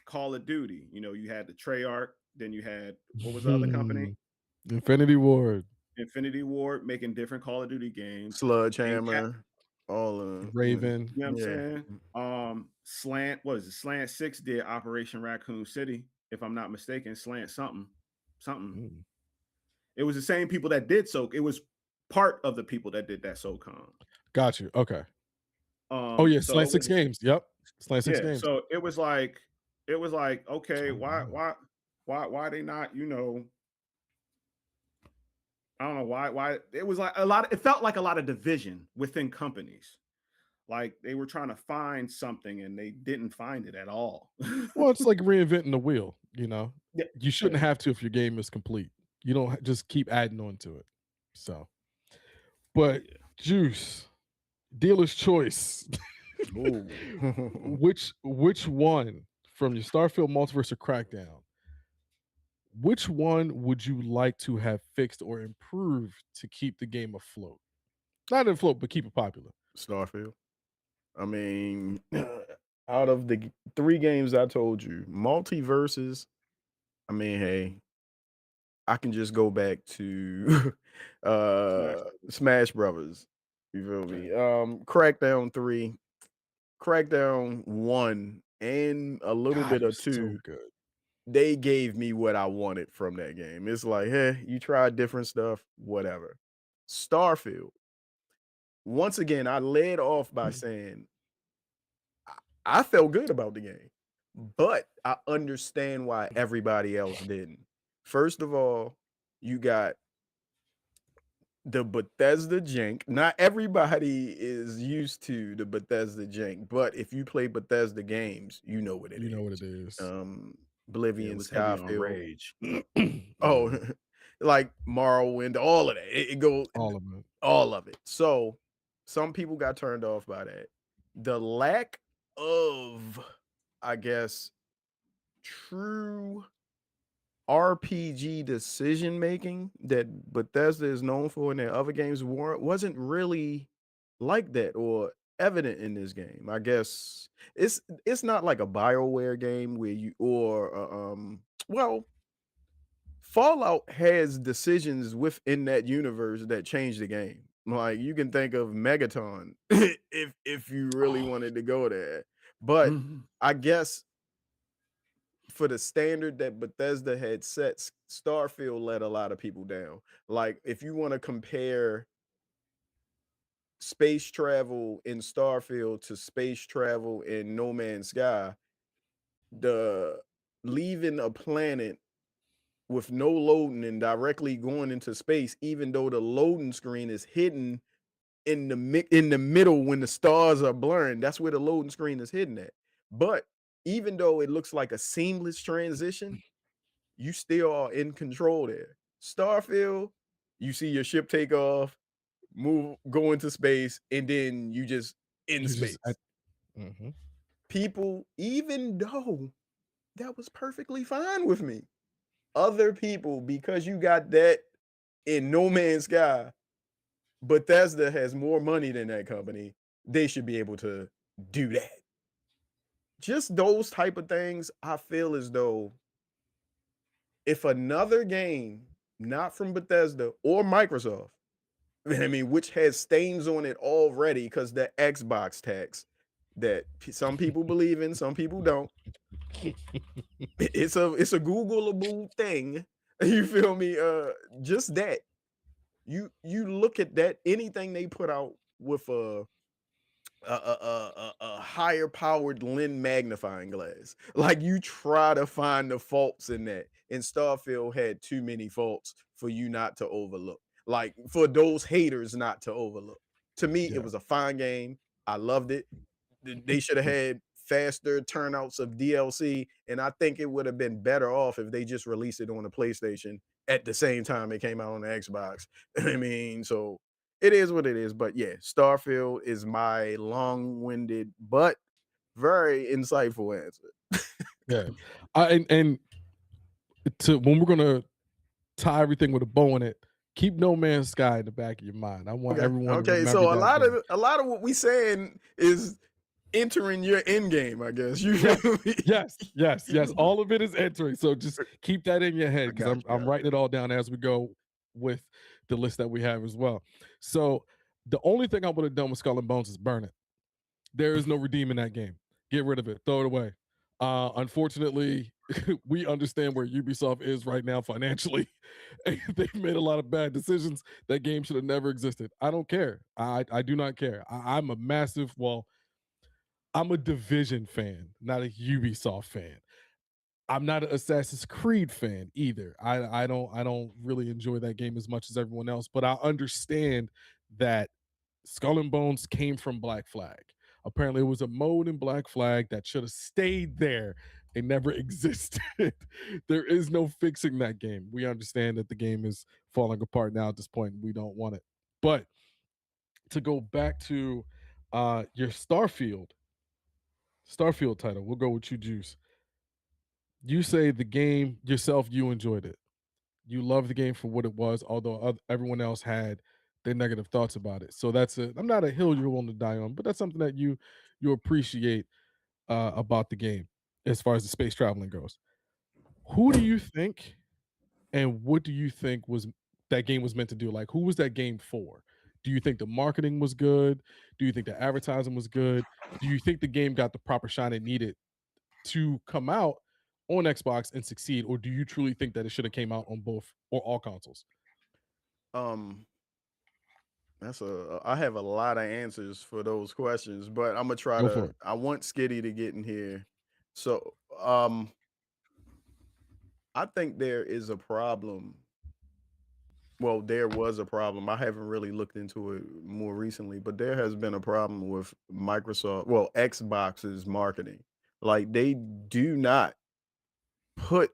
Call of Duty. You had the Treyarch, then you had, what was the other company? Infinity Ward. Infinity Ward, making different Call of Duty games. And Sledgehammer, all Raven. you know what I'm yeah. saying? Slant, what is it? Slant 6 did Operation Raccoon City, if I'm not mistaken. Slant something. It was the same people that did it was part of the people that did that SOCOM. Got you. Okay. Oh yeah, So Slant 6 games. Yep. Slant 6 yeah, games. so it was like, okay, why they not, I don't know why it was like it felt like a lot of division within companies. Like they were trying to find something and they didn't find it at all. Well, it's like reinventing the wheel, Yeah. You shouldn't have to if your game is complete. You don't just keep adding on to it. So, but Juice, dealer's choice. which one from your Starfield multiverse or Crackdown? Which one would you like to have fixed or improved to keep the game afloat? Not afloat, but keep it popular. Starfield. I mean, out of the 3 games I told you, Multiverses, I mean, hey, I can just go back to Smash. Smash Brothers. You feel Okay. me? Crackdown 3, Crackdown 1, and a little God, bit it of was so 2. good. They gave me what I wanted from that game. It's like, hey, you tried different stuff, whatever. Starfield. Once again, I led off by saying I felt good about the game, but I understand why everybody else didn't. First of all, you got the Bethesda jank. Not everybody is used to the Bethesda jank, but if you play Bethesda games, you know what it You know what is. it is. Um, Yeah, it Oblivion, was heavy on Skyfield. rage. Oh, Mhm. like Morrowind, all of that. It go All of it. all of it. So some people got turned off by that. The lack of, I guess, true RPG decision making that Bethesda is known for in their other games wasn't really like that or evident in this game. I guess it's not like a BioWare game where you or well, Fallout has decisions within that universe that change the game. Like you can think of Megaton if you really Oh, wanted to go there. But Mhm. I guess for the standard that Bethesda had set, Starfield let a lot of people down. Like if you want to compare space travel in Starfield to space travel in No Man's Sky, the leaving a planet with no loading and directly going into space, even though the loading screen is hidden in the in the middle when the stars are blurring. That's where the loading screen is hidden at. But even though it looks like a seamless transition, you still are in control there. Starfield, you see your ship take off, move, go into space, and then you just in you just space. mhm. People, even though that was perfectly fine with me, other people, because you got that in No Man's Sky, Bethesda has more money than that company. They should be able to do that. Just those type of things, I feel as though if another game, not from Bethesda or Microsoft, I mean, which has stains on it already because the Xbox tax that some people believe in, some people don't. It's a Googleable thing. You feel me? Just that you look at that anything they put out with a higher powered lens magnifying glass. Like you try to find the faults in that, and Starfield had too many faults for you not to overlook. Like for those haters not to overlook. To me, it Yeah. was a fine game. I loved it. They should have had faster turnouts of DLC, and I think it would have been better off if they just released it on the PlayStation at the same time it came out on the Xbox. I mean, so it is what it is. But yeah, Starfield is my long-winded but very insightful answer. Yeah. And to when we're gonna tie everything with a bow in it, keep No Man's Sky in the back of your mind. I want Okay. everyone to Okay. remember So a that lot game. of a lot of what we saying is entering your end game, I guess. You Yes, feel me? yes, yes, yes. All of it is entering. So just keep that in your head I because got you. I'm writing it all down as we go with the list that we have as well. So the only thing I would have done with Skull and Bones is burn it. There is no redeeming that game. Get rid of it. Throw it away. Unfortunately, we understand where Ubisoft is right now financially. They've made a lot of bad decisions. That game should have never existed. I don't care. I do not care. I'm a massive, well, I'm a Division fan, not a Ubisoft fan. I'm not an Assassin's Creed fan either. I don't really enjoy that game as much as everyone else, but I understand that Skull and Bones came from Black Flag. Apparently, it was a mode in Black Flag that should have stayed there and never existed. There is no fixing that game. We understand that the game is falling apart now at this point. And we don't want it. But to go back to your Starfield title, we'll go with you, Juice. You say the game yourself, you enjoyed it. You loved the game for what it was, although everyone else had their negative thoughts about it. So that's a I'm not a hill you're willing to die on, but that's something that you appreciate. about the game as far as the space traveling goes. Who do you think and what do you think was that game was meant to do? Like, who was that game for? Do you think the marketing was good? Do you think the advertising was good? Do you think the game got the proper shine it needed to come out on Xbox and succeed, or do you truly think that it should have came out on both or all consoles? Um, I have a lot of answers for those questions, but I'm gonna try Go for to. it. I want Skitty to get in here. So, I think there is a problem. Well, there was a problem. I haven't really looked into it more recently, but there has been a problem with Microsoft, well, Xbox's marketing. Like they do not put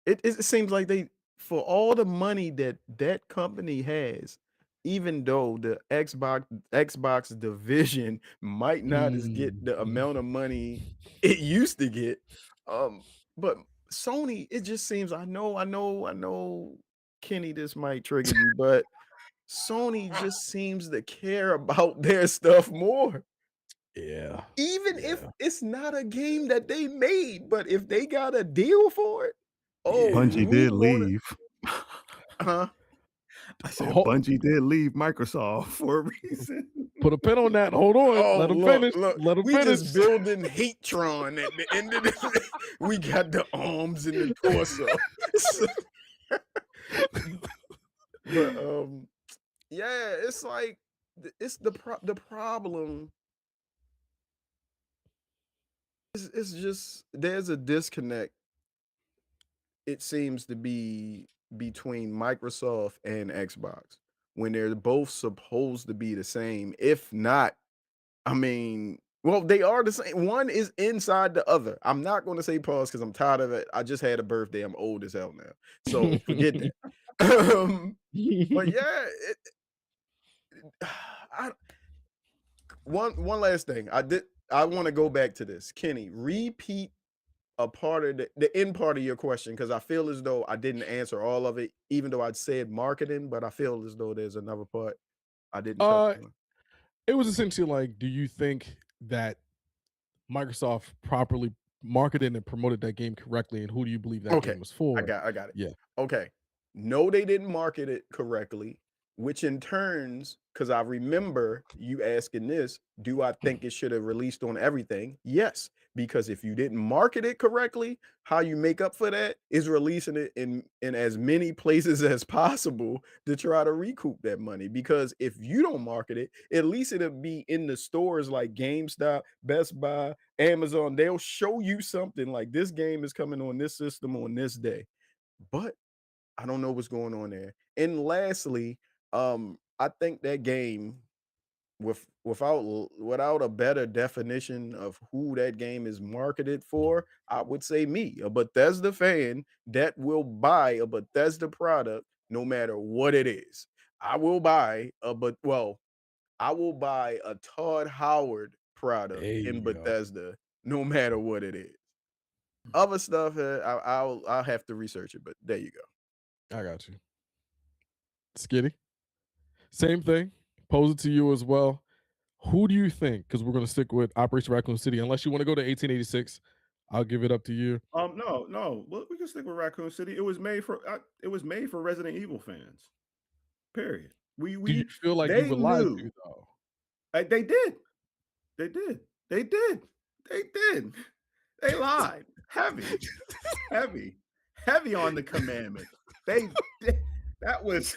it seems like they for all the money that that company has, even though the Xbox division might not as get the Mhm. amount of money it used to get, but Sony, it just seems I know Kenny, this might trigger you, but Sony just seems to care about their stuff more. Yeah. Even if Yeah. it's not a game that they made, but if they got a deal for it, oh, Yeah. Bungie we did wanna leave. huh? I said Ho- Bungie did leave Microsoft for a reason. Put a pin on that. Hold on. Oh, Let him finish. look, Let him we finish. just building Hatron at the end of the we got the arms and the torso. So but, yeah, it's like, it's the problem is it's just there's a disconnect, it seems to be between Microsoft and Xbox when they're both supposed to be the same. If not, I mean, well, they are the same. One is inside the other. I'm not going to say pause because I'm tired of it. I just had a birthday. I'm old as hell now. So forget that. um, but yeah, I, one last thing. I want to go back to this. Kenny, repeat a part of the end part of your question because I feel as though I didn't answer all of it, even though I'd said marketing, but I feel as though there's another part I didn't touch uh on. it was essentially like, do you think that Microsoft properly marketed and promoted that game correctly, and who do you believe that Okay, game was for? I got it. Yeah. Okay. No, they didn't market it correctly, which in turns, because I remember you asking this, do I think it should have released on everything? Yes, because if you didn't market it correctly, how you make up for that is releasing it in as many places as possible to try to recoup that money. Because if you don't market it, at least it'll be in the stores like GameStop, Best Buy, Amazon. They'll show you something like this game is coming on this system on this day. But I don't know what's going on there. And lastly, I think that game without a better definition of who that game is marketed for, I would say me, a Bethesda fan that will buy a Bethesda product no matter what it is. I will buy a but well, I will buy a Todd Howard product There in you go. Bethesda no matter what it is. Other stuff, I'll have to research it, but there you go. I got you. Skitty. Same thing. Pose it to you as well. Who do you think? Because we're going to stick with Operation Raccoon City. Unless you want to go to 1886, I'll give it up to you. No, no. Well, we can stick with Raccoon City. It was made for Resident Evil fans. Period. Do you feel like you They were lied knew. to though? They did. They did. They did. They did. They lied. Heavy, heavy, heavy on the commandment. They that was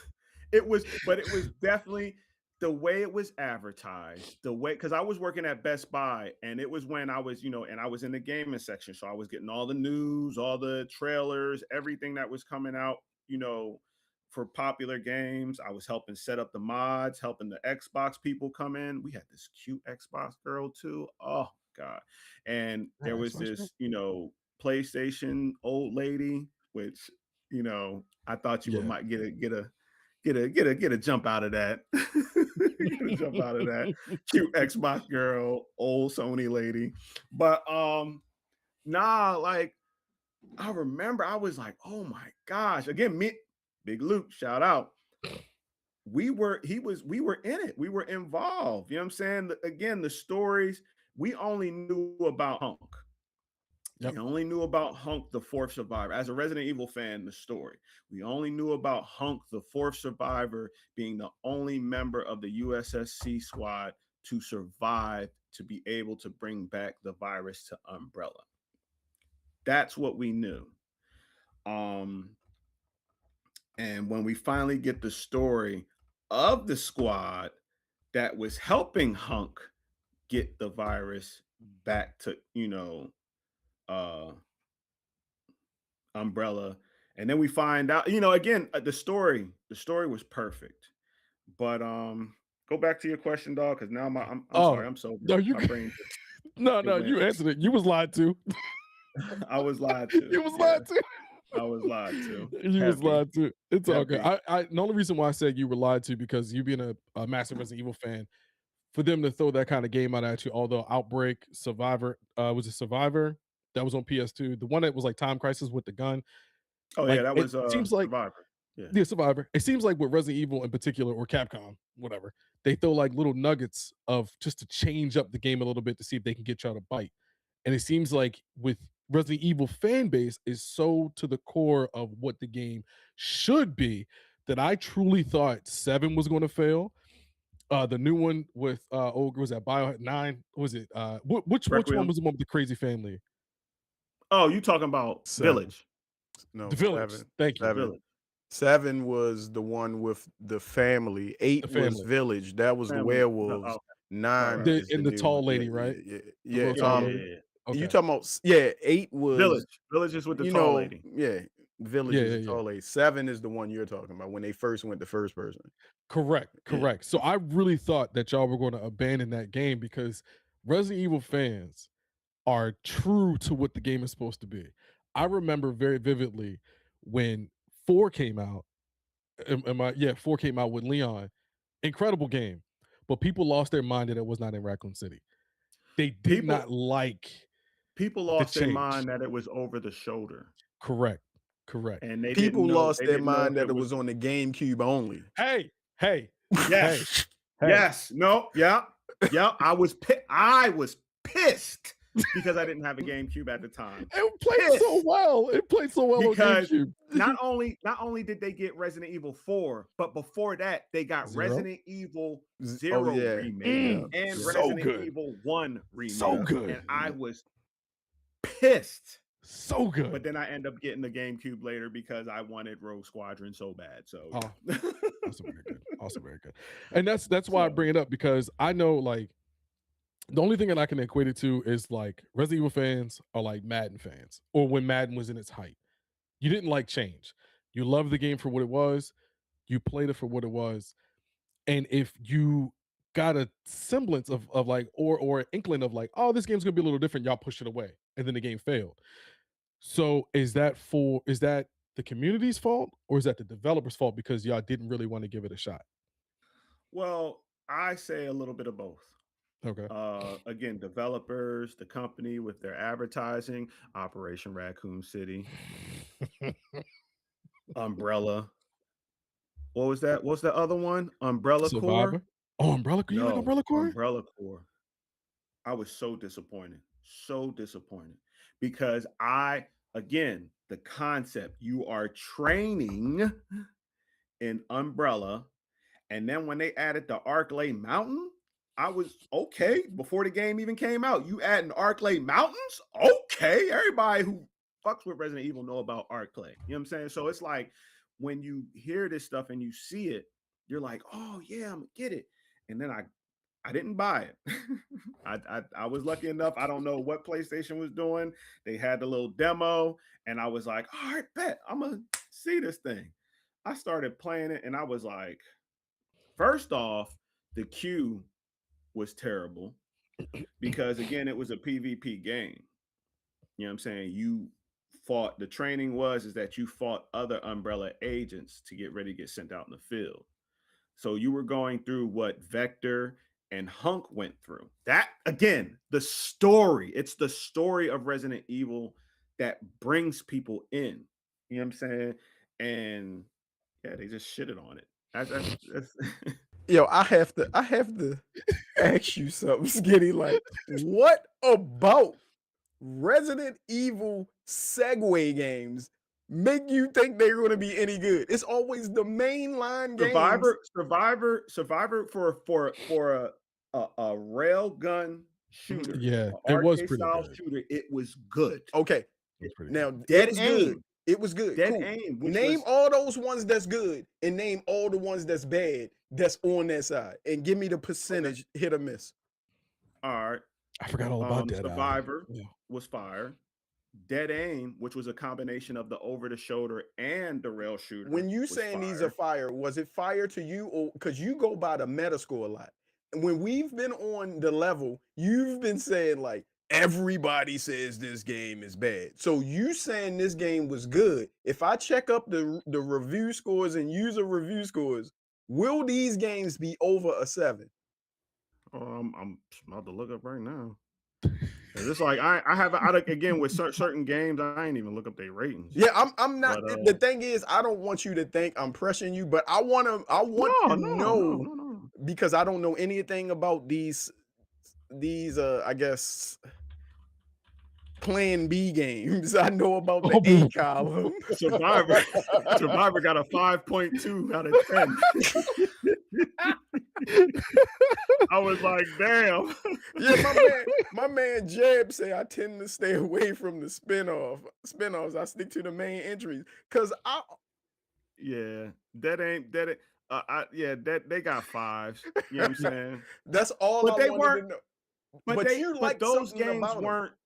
but it was definitely the way it was advertised, the way because I was working at Best Buy and it was when I was, and I was in the gaming section. So I was getting all the news, all the trailers, everything that was coming out, for popular games. I was helping set up the mods, helping the Xbox people come in. We had this cute Xbox girl too. Oh God. And there Yeah, was Xbox Girl? this, PlayStation old lady, which I thought you would Yeah. might get a jump out of that. Get a jump out of that. Cute Xbox girl, old Sony lady. But nah, like I remember I was like, oh my gosh. Again, me, Big Luke, shout out. We were in it. We were involved. You know what I'm saying? Again, the stories. we only knew about Hunk. Yep. We only knew about Hunk, the fourth survivor. As a Resident Evil fan, the story. We only knew about Hunk, the fourth survivor, being the only member of the USSC squad to survive to be able to bring back the virus to Umbrella. That's what we knew. Um, and when we finally get the story of the squad that was helping Hunk get the virus back to, uh Umbrella, and then we find out, again, the story was perfect. But go back to your question, dog, because now I'm Oh, sorry, I'm sober. no, you My brain no, it no, went. you answered it. You was lied to. I was lied to. You was Yeah, lied to. I was lied to. You was Heavy, lied to. It's all good. heavy. The only reason why I said you were lied to because you being a massive Resident Evil fan, for them to throw that kind of game out at you, although Outbreak, Survivor, was it Survivor? That was on PS2. The one that was like Time Crisis with the gun. Oh yeah, Like that it was seems like Survivor. Yeah. yeah, Survivor. It seems like with Resident Evil in particular or Capcom, whatever, they throw like little nuggets of just to change up the game a little bit to see if they can get y'all to bite. And it seems like with Resident Evil fan base is so to the core of what the game should be that I truly thought 7 was going to fail. The new one with was that Bio 9? Was it which one Requiem. was the one with the crazy family? Oh, you talking about 7. Village? No, The Village. 7. Thank you. 7. Village. 7 was the one with the family. 8 The was family. Village. That was the Family. werewolves. Okay. 9 Right. is the And the new tall one. Yeah, lady, yeah, right? yeah, The yeah. little Yeah, tall yeah, lady. yeah. Okay. You talking about 8 was Village. Village is with the tall lady. Yeah, Village Yeah, is yeah, the yeah. tall lady. 7 is the one you're talking about when they first went to first person. Correct. Yeah. So I really thought that y'all were going to abandon that game because Resident Evil fans are true to what the game is supposed to be. I remember very vividly when 4 came out. 4 came out with Leon. Incredible game. But people lost their mind that it was not in Raccoon City. They did not like People the lost their change. mind that it was over the shoulder. Correct. And they People didn't know lost they their didn't know mind if that it was on the GameCube only. Hey, hey, Yes. hey. Yes. No. Yeah. Yeah. I was pissed because I didn't have a GameCube at the time. It played so well. It played so well Because on GameCube. not only did they get Resident Evil 4, but before that they got 0? Resident Evil 0 Oh yeah. remake Yeah. and Yeah. So Resident good. Evil 1 remake. So good. And I was pissed. So good. But then I end up getting the GameCube later because I wanted Rogue Squadron so bad. So also very good. Also very good. And that's why I bring it up because I know like the only thing that I can equate it to is like Resident Evil fans are like Madden fans, or when Madden was in its height. You didn't like change. You loved the game for what it was. You played it for what it was. And if you got a semblance of like or an inkling of like, oh, this game's gonna be a little different, y'all push it away, and then the game failed. So is that the community's fault or is that the developer's fault because y'all didn't really want to give it a shot? Well, I say a little bit of both. Okay. Again, developers, the company with their advertising, Operation Raccoon City, Umbrella. What was that? What's the other one? Umbrella Survivor. Corps. Oh, Umbrella Corps. You like No, Umbrella Corps? Umbrella Corps. I was so disappointed. So disappointed. Because again, the concept, you are training in Umbrella. And then when they added the Arklay Mountain, I was okay before the game even came out. You adding Arklay Mountains? Okay. Everybody who fucks with Resident Evil know about Arklay. You know what I'm saying? So it's like when you hear this stuff and you see it, you're like, oh yeah, I'm gonna get it. And then I didn't buy it. I was lucky enough. I don't know what PlayStation was doing. They had the little demo, and I was like, all right, bet I'm gonna see this thing. I started playing it, and I was like, first off, the queue was terrible because again, it was a PvP game. You know what I'm saying? You fought, the training is that you fought other Umbrella agents to get ready to get sent out in the field. So you were going through what Vector and Hunk went through. That again, it's the story of Resident Evil that brings people in. You know what I'm saying? And yeah, they just shitted on it. That's Yo, I have to ask you something, Skinny. Like, what about Resident Evil Segway games make you think they're going to be any good? It's always the mainline games. Survivor for a rail gun shooter, Yeah, an it was arcade pretty style good. shooter. It was good. Okay, It was pretty now good. Dead it was good. Aim, It was good. Dead Cool. Aim, which Name was all those ones that's good and name all the ones that's bad that's on that side and give me the percentage hit or miss. all right. I forgot all about Dead Eye. Survivor Yeah. was fire. Dead Aim, which was a combination of the over the shoulder and the rail shooter. When you was saying fire. these are fire, was it fire to you, or because you go by the meta score a lot? And when we've been on the level, you've been saying like everybody says this game is bad. So you saying this game was good. If I check up the review scores and user review scores, will these games be over a 7? I'm about to look up right now. It's like again with certain games, I ain't even look up their ratings. Yeah, I'm not. But, The thing is, I don't want you to think I'm pressuring you, but I want to know no. because I don't know anything about these I guess Plan B games. I know about the A column. Survivor got a 5.2 out of 10. I was like, damn. Yeah, my man Jeb say I tend to stay away from the spinoffs. I stick to the main entries because that ain't they got 5s. You know what I'm saying? That's all But I they wanted weren't. to know. But you like those something games about weren't. them.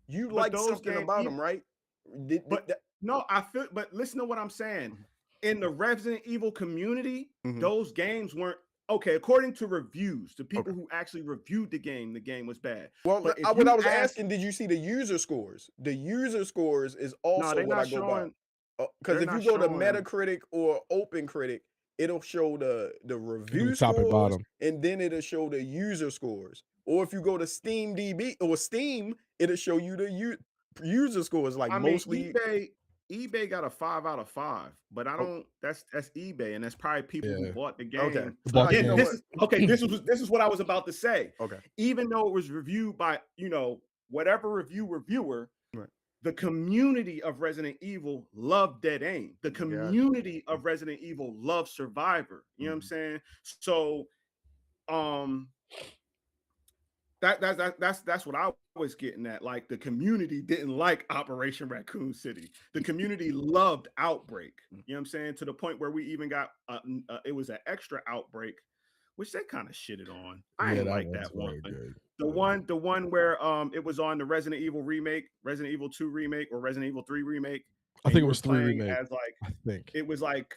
You But like those something games, about them, right? No, I feel. But listen to what I'm saying. In the Resident Evil community, those games weren't okay. According to reviews, the people who actually reviewed the game was bad. Well, but what I was asking, did you see the user scores? The user scores is also what I go by. Because if you go to Metacritic or OpenCritic, it'll show the review top and scores, bottom. and then it'll show the user scores. Or if you go to Steam DB or Steam, it'll show you the user scores. Like mostly, eBay got a 5 out of 5, but I don't. That's eBay, and that's probably people who bought the game. Okay, This is what I was about to say. Okay, even though it was reviewed by whatever reviewer, right. The community of Resident Evil loved Dead Aim. The community of Resident Evil loved Survivor. You know what I'm saying? So, that's what I was getting at. Like the community didn't like Operation Raccoon City. The community loved Outbreak. You know what I'm saying? To the point where we even got it was an extra Outbreak, which they kind of shitted on. I didn't like that one. The one where it was on the Resident Evil remake, Resident Evil 2 remake, or Resident Evil 3 remake. I think it was 3 remake. As like, I think it was like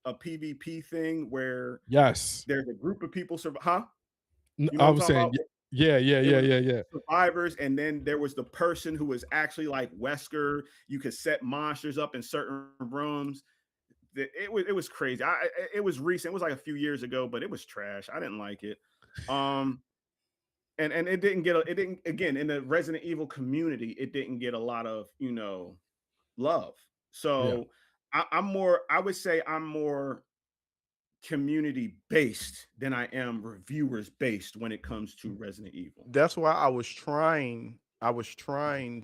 a PvP thing where there's a group of people survive. I was saying. Yeah. Survivors, and then there was the person who was actually like Wesker. You could set monsters up in certain rooms. It was crazy. It was recent. It was like a few years ago, but it was trash. I didn't like it. And it didn't again in the Resident Evil community. It didn't get a lot of love. So I would say I'm more community based than I am reviewers based when it comes to Resident Evil. That's why I was trying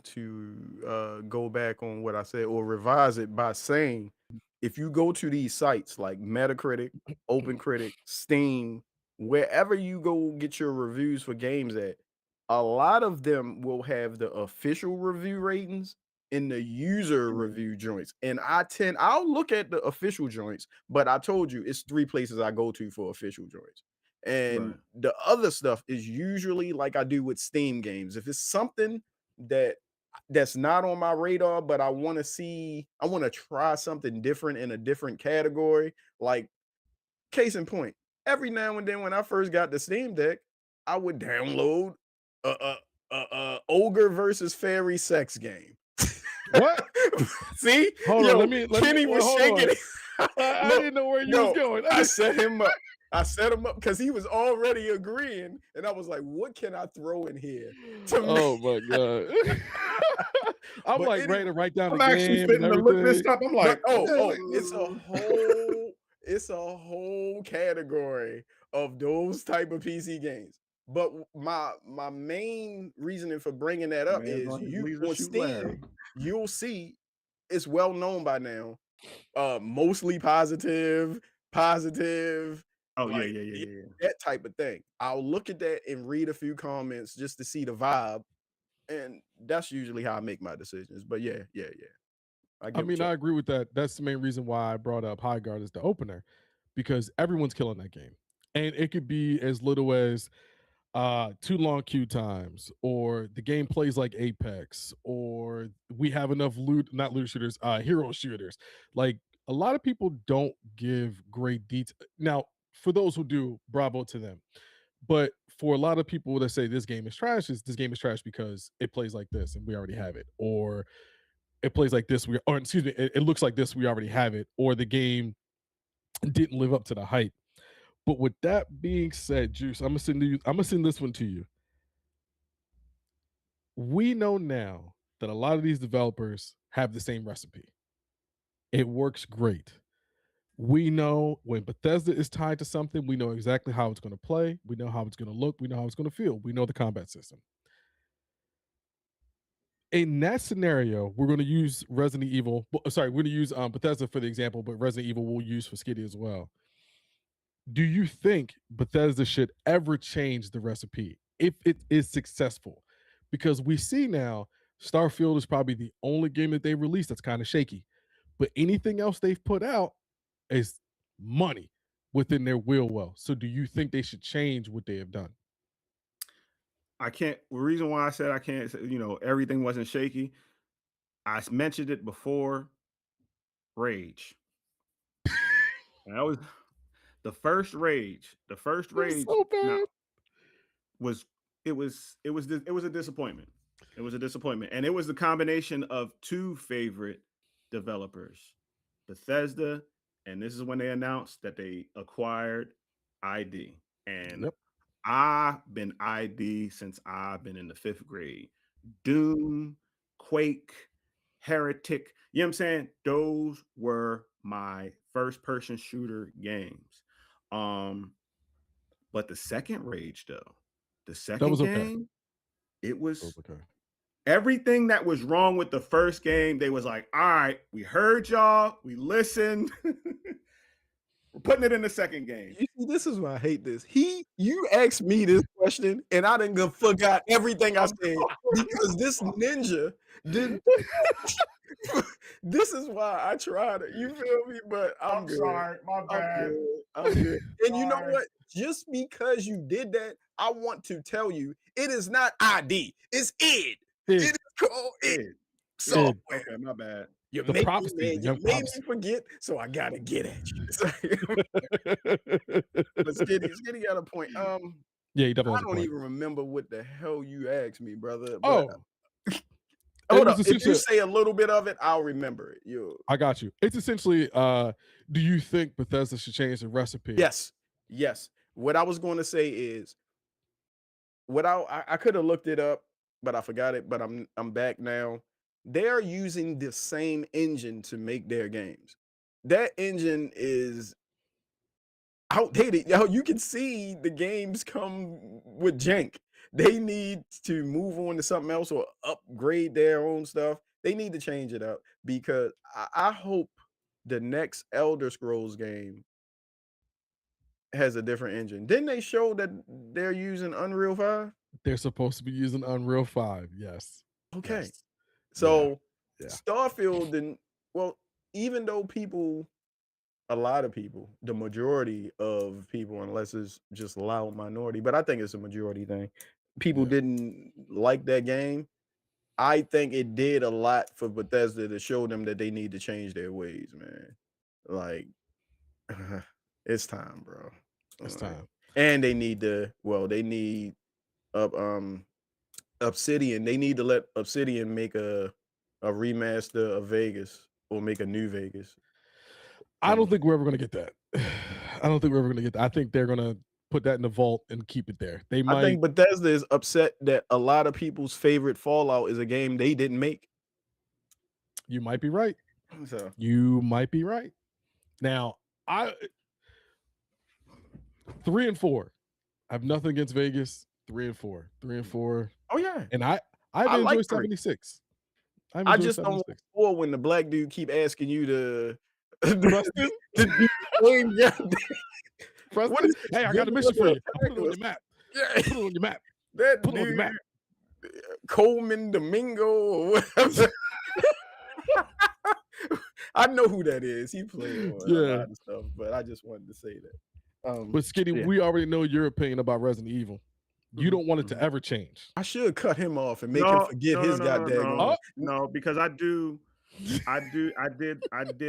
to go back on what I said or revise it by saying, if you go to these sites like Metacritic, OpenCritic, Steam, wherever you go get your reviews for games at, a lot of them will have the official review ratings in the user review joints. And I'll look at the official joints, but I told you it's 3 places I go to for official joints. And the other stuff is usually like I do with Steam games. If it's something that's not on my radar, but I want to try something different in a different category. Like case in point, every now and then when I first got the Steam Deck, I would download a ogre versus fairy sex game. What? See? Hold on. Kenny was shaking. I didn't know where you was going. I set him up because he was already agreeing, and I was like, "What can I throw in here?" My god! I'm ready to write down the actually game and to look this everything. up. I'm like, it's a whole category of those type of PC games. But my main reasoning for bringing that up Man's is on his you knees to on shoot Larry. Steam, you'll see it's well known by now. Mostly positive, positive, Oh yeah, like yeah, yeah, yeah, yeah, yeah. that type of thing. I'll look at that and read a few comments just to see the vibe, and that's usually how I make my decisions. But yeah, yeah, yeah. I I get what mean, you I agree with that. That's the main reason why I brought up High Guard as the opener, because everyone's killing that game. And it could be as little as too long queue times, or the game plays like Apex, or we have enough not loot shooters, hero shooters. Like, a lot of people don't give great detail. Now, for those who do, bravo to them. But for a lot of people that say this game is trash, is this game is trash because it plays like this and we already have it, or it plays like this, or excuse me, it looks like this, we already have it, or the game didn't live up to the hype. But with that being said, Juice, I'm gonna send this one to you. We know now that a lot of these developers have the same recipe. It works great. We know when Bethesda is tied to something, we know exactly how it's going to play. We know how it's going to look. We know how it's going to feel. We know the combat system. In that scenario, we're going to use Resident Evil. Sorry, we're going to use Bethesda for the example, but Resident Evil we'll use for Skiddy as well. Do you think Bethesda should ever change the recipe if it is successful? Because we see now Starfield is probably the only game that they released that's kind of shaky, but anything else they've put out is money within their wheel well. So do you think they should change what they have done? I can't. The reason why I said I can't, everything wasn't shaky. I mentioned it before. Rage. And that was the first Rage. The first It was Rage. so Now bad. was it was a disappointment. It was a disappointment, and it was the combination of two favorite developers, Bethesda, and this is when they announced that they acquired ID. And Yep. I've been ID since I've been in the 5th grade. Doom, Quake, Heretic. You know what I'm saying? Those were my first person shooter games. Um, but the second Rage, though, the That second was okay. game, it That was was okay. everything that was wrong with the first game. They was like, all right, we heard y'all, we listened. We're putting it in the second game. You see, this is why I hate this. You asked me this question, and I didn't forgot everything I said because this ninja didn't. This is why I tried it. You feel me? But I'm good. sorry, my I'm bad. good. I'm good. And you know Sorry. what? Just because you did that, I want to tell you, it is not ID. It's id. It is called id. So Id. man, Okay, my bad. you The made me, prophecy, the man. You young made me prophecy. forget, so I gotta get at you. But Skitty got a point. Yeah, he definitely I has a don't point. even remember what the hell you asked me, brother. But Oh, it hold was up. If you essentially, say a little bit of it, I'll remember it. I got you. It's essentially, do you think Bethesda should change the recipe? Yes. Yes. What I was going to say is I could have looked it up, but I forgot it. But I'm back now. They're using the same engine to make their games. That engine is outdated. Yo, you can see the games come with jank. They need to move on to something else or upgrade their own stuff. They need to change it up because I hope the next Elder Scrolls game has a different engine. Didn't they show that they're using Unreal 5? They're supposed to be using Unreal 5. Yes. Okay. Yes. So Yeah. Starfield didn't, well, even though a lot of people, the majority of people, unless it's just a loud minority, but I think it's a majority thing, people Yeah. didn't like that game. I think it did a lot for Bethesda to show them that they need to change their ways, man. Like, it's time, bro. It's Like, time. and they need they need up Obsidian. They need to let Obsidian make a remaster of Vegas or make a new Vegas. I don't think we're ever going to get that. I don't think we're ever going to get that. I think they're going to put that in the vault and keep it there. They I might. think Bethesda is upset that a lot of people's favorite Fallout is a game they didn't make. You might be right. So You might be right. Now, 3 and 4. I have nothing against Vegas. 3 and 4. 3 and 4. Oh yeah, And I I even like enjoyed 3. 76. I even I enjoyed just don't want 76. 4 when the black dude keep asking you to Trust him. to do the same goddamn. Trust What him. is Hey, this? I got a mission for Biblical you. I put it on Tigers? your map. Yeah, Put it on your map. that Put it on your dude map. Coleman Domingo or whatever. I know who that is. He played on a Yeah. lot of stuff, but I just wanted to say that. But Skitty, Yeah. we already know your opinion about Resident Evil. You Mhm, don't want it mhm. to ever change. I should cut him off and make him No, forget no, no, his no, no, goddamn no, Oh, no, because I did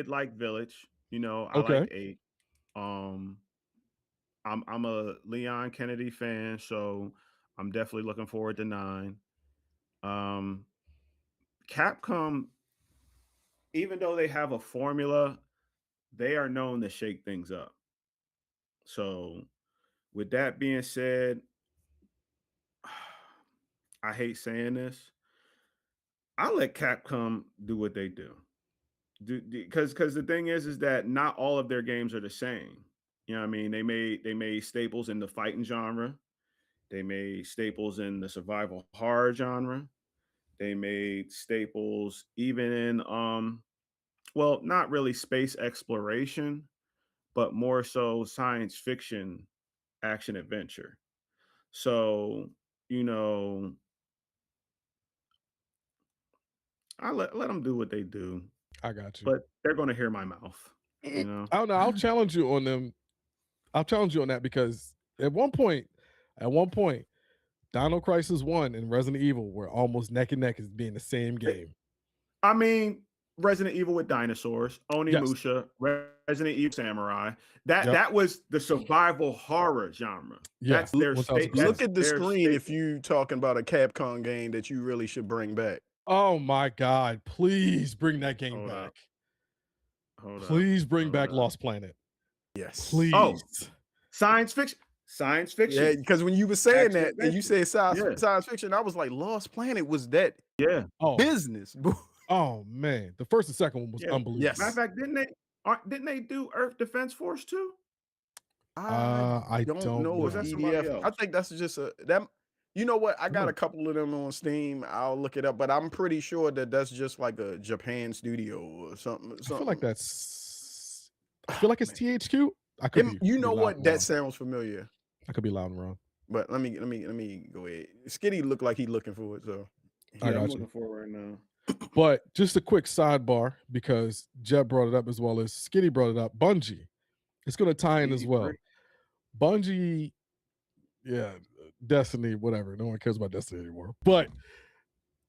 like Village. You know, I okay. liked 8. Um, I'm a Leon Kennedy fan, so I'm definitely looking forward to 9. Um, Capcom, even though they have a formula, they are known to shake things up. So, with that being said, I hate saying this. I let Capcom do what they do. Because the thing is that not all of their games are the same. You know what I mean? They made staples in the fighting genre. They made staples in the survival horror genre. They made staples even in well, not really space exploration, but more so science fiction action adventure. So, you know, I let them do what they do, I got you. but they're going to hear my mouth, you know. I don't know. I'll challenge you on them. I'll challenge you on that because at one point, Dino Crisis 1 and Resident Evil were almost neck and neck as being the same game. I mean, Resident Evil with dinosaurs, Yes. Onimusha, Resident Evil Samurai. That Yep. that was the survival horror genre. Yeah. That's their state. 1000%. Look That's at the their screen if staple. you talking about a Capcom game that you really should bring back. Oh my God. Please bring that game Hold up, back. hold up, Please bring hold back up. Lost Planet. Yes. Please. Oh, science fiction, science Yeah, fiction, because when you were saying action that and you adventure. said science, Yeah, science fiction, I was like, Lost Planet was that yeah, Oh, business. oh man. The first and second one was yeah. unbelievable. Matter of Yes. fact, didn't they do Earth Defense Force too? I I don't don't know Or was if that know. somebody EDF. I else? think that's just a that. You know what? I got No. a couple of them on Steam. I'll look it up, but I'm pretty sure that that's just like a Japan studio or something. I feel like Something. that's I feel Oh, like it's man. THQ. I could be You could be know loud what? and That wrong. sounds familiar. I could be loud and wrong. But let me go ahead. Skitty looked like he looking for it, so I Yeah, I'm got you. looking for it right now. But just a quick sidebar because Jeb brought it up as well as Skitty brought it up. Bungie. It's going to tie in as well. BD3. Bungie, yeah, Destiny, whatever. No one cares about Destiny anymore. But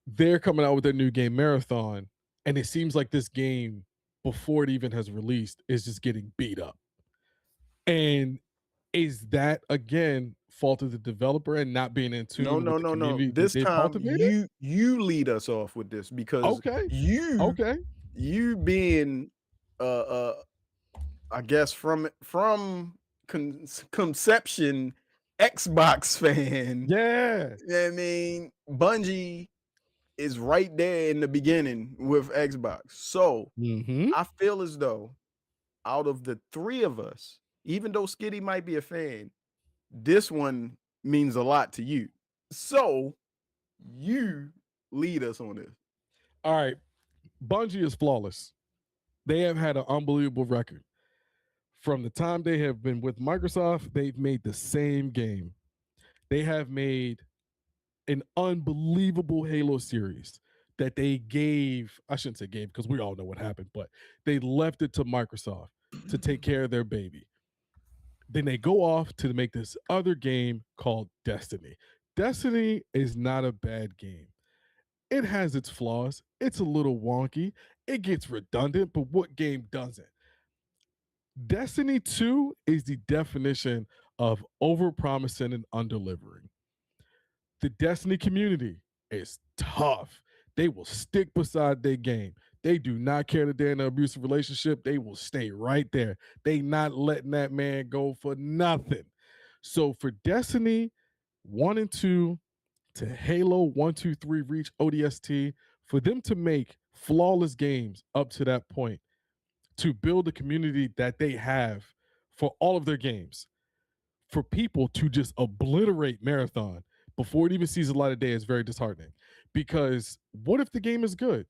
they're coming out with their new game Marathon, and it seems like this game, before it even has released, is just getting beat up. And is that again fault of the developer and not being in no, tune with no, the no, no. community that This they've time cultivated? you lead us off with this because Okay. you Okay. you being I guess from conception Xbox fan. Yeah. I mean, Bungie is right there in the beginning with Xbox. So Mm-hmm. I feel as though out of the three of us, even though Skitty might be a fan, this one means a lot to you. So you lead us on this. All right. Bungie is flawless. They have had an unbelievable record. From the time they have been with Microsoft, they've made the same game. They have made an unbelievable Halo series that they gave, I shouldn't say gave because we all know what happened, but they left it to Microsoft to take care of their baby. Then they go off to make this other game called Destiny. Destiny is not a bad game. It has its flaws. It's a little wonky. It gets redundant, but what game doesn't? Destiny 2 is the definition of overpromising and underdelivering. The Destiny community is tough. They will stick beside their game. They do not care that they're in an abusive relationship. They will stay right there. They not letting that man go for nothing. So for Destiny 1 and 2 to Halo 1, 2, 3 reach ODST, for them to make flawless games up to that point, to build a community that they have for all of their games, for people to just obliterate Marathon before it even sees the light of day is very disheartening. Because what if the game is good?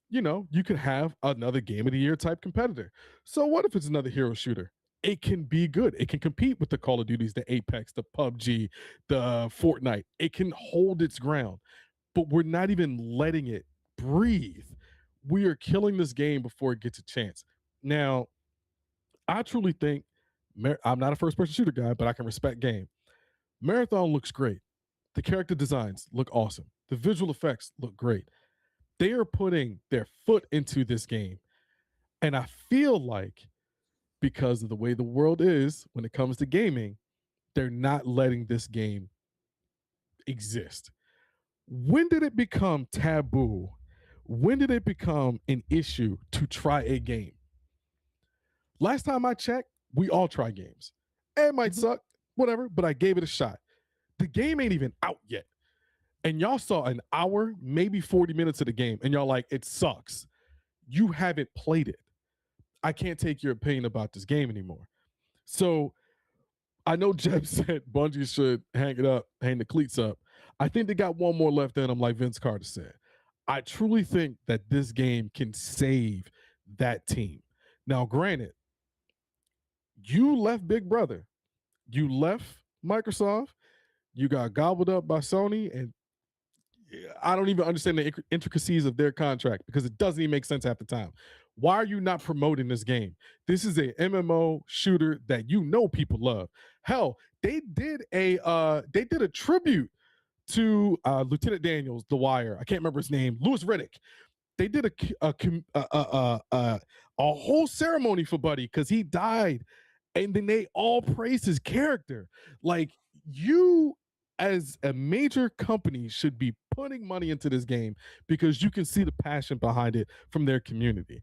You know, you could have another game of the year type competitor. So what if it's another hero shooter? It can be good. It can compete with the Call of Duties, the Apex, the PUBG, the Fortnite. It can hold its ground, but we're not even letting it breathe. We are killing this game before it gets a chance. Now, I truly think I'm not a first person shooter guy, but I can respect game. Marathon looks great. The character designs look awesome. The visual effects look great. They are putting their foot into this game. And I feel like because of the way the world is when it comes to gaming, they're not letting this game exist. When did it become taboo? When did it become an issue to try a game? Last time I checked, we all try games. It might suck, whatever, but I gave it a shot. The game ain't even out yet. And y'all saw an hour, maybe 40 minutes of the game, and y'all like, it sucks. You haven't played it. I can't take your opinion about this game anymore. So I know Jeb said Bungie should hang it up, hang the cleats up. I think they got one more left in them, like Vince Carter said. I truly think that this game can save that team. Now, granted, you left Big Brother. You left Microsoft. You got gobbled up by Sony, and I don't even understand the intricacies of their contract because it doesn't even make sense half the time. Why are you not promoting this game? This is a MMO shooter that you know people love. Hell, they did a tribute to Lieutenant Daniels, The Wire. I can't remember his name. Louis Riddick. They did a whole ceremony for Buddy because he died, and then they all praised his character. Like, you as a major company should be putting money into this game because you can see the passion behind it from their community.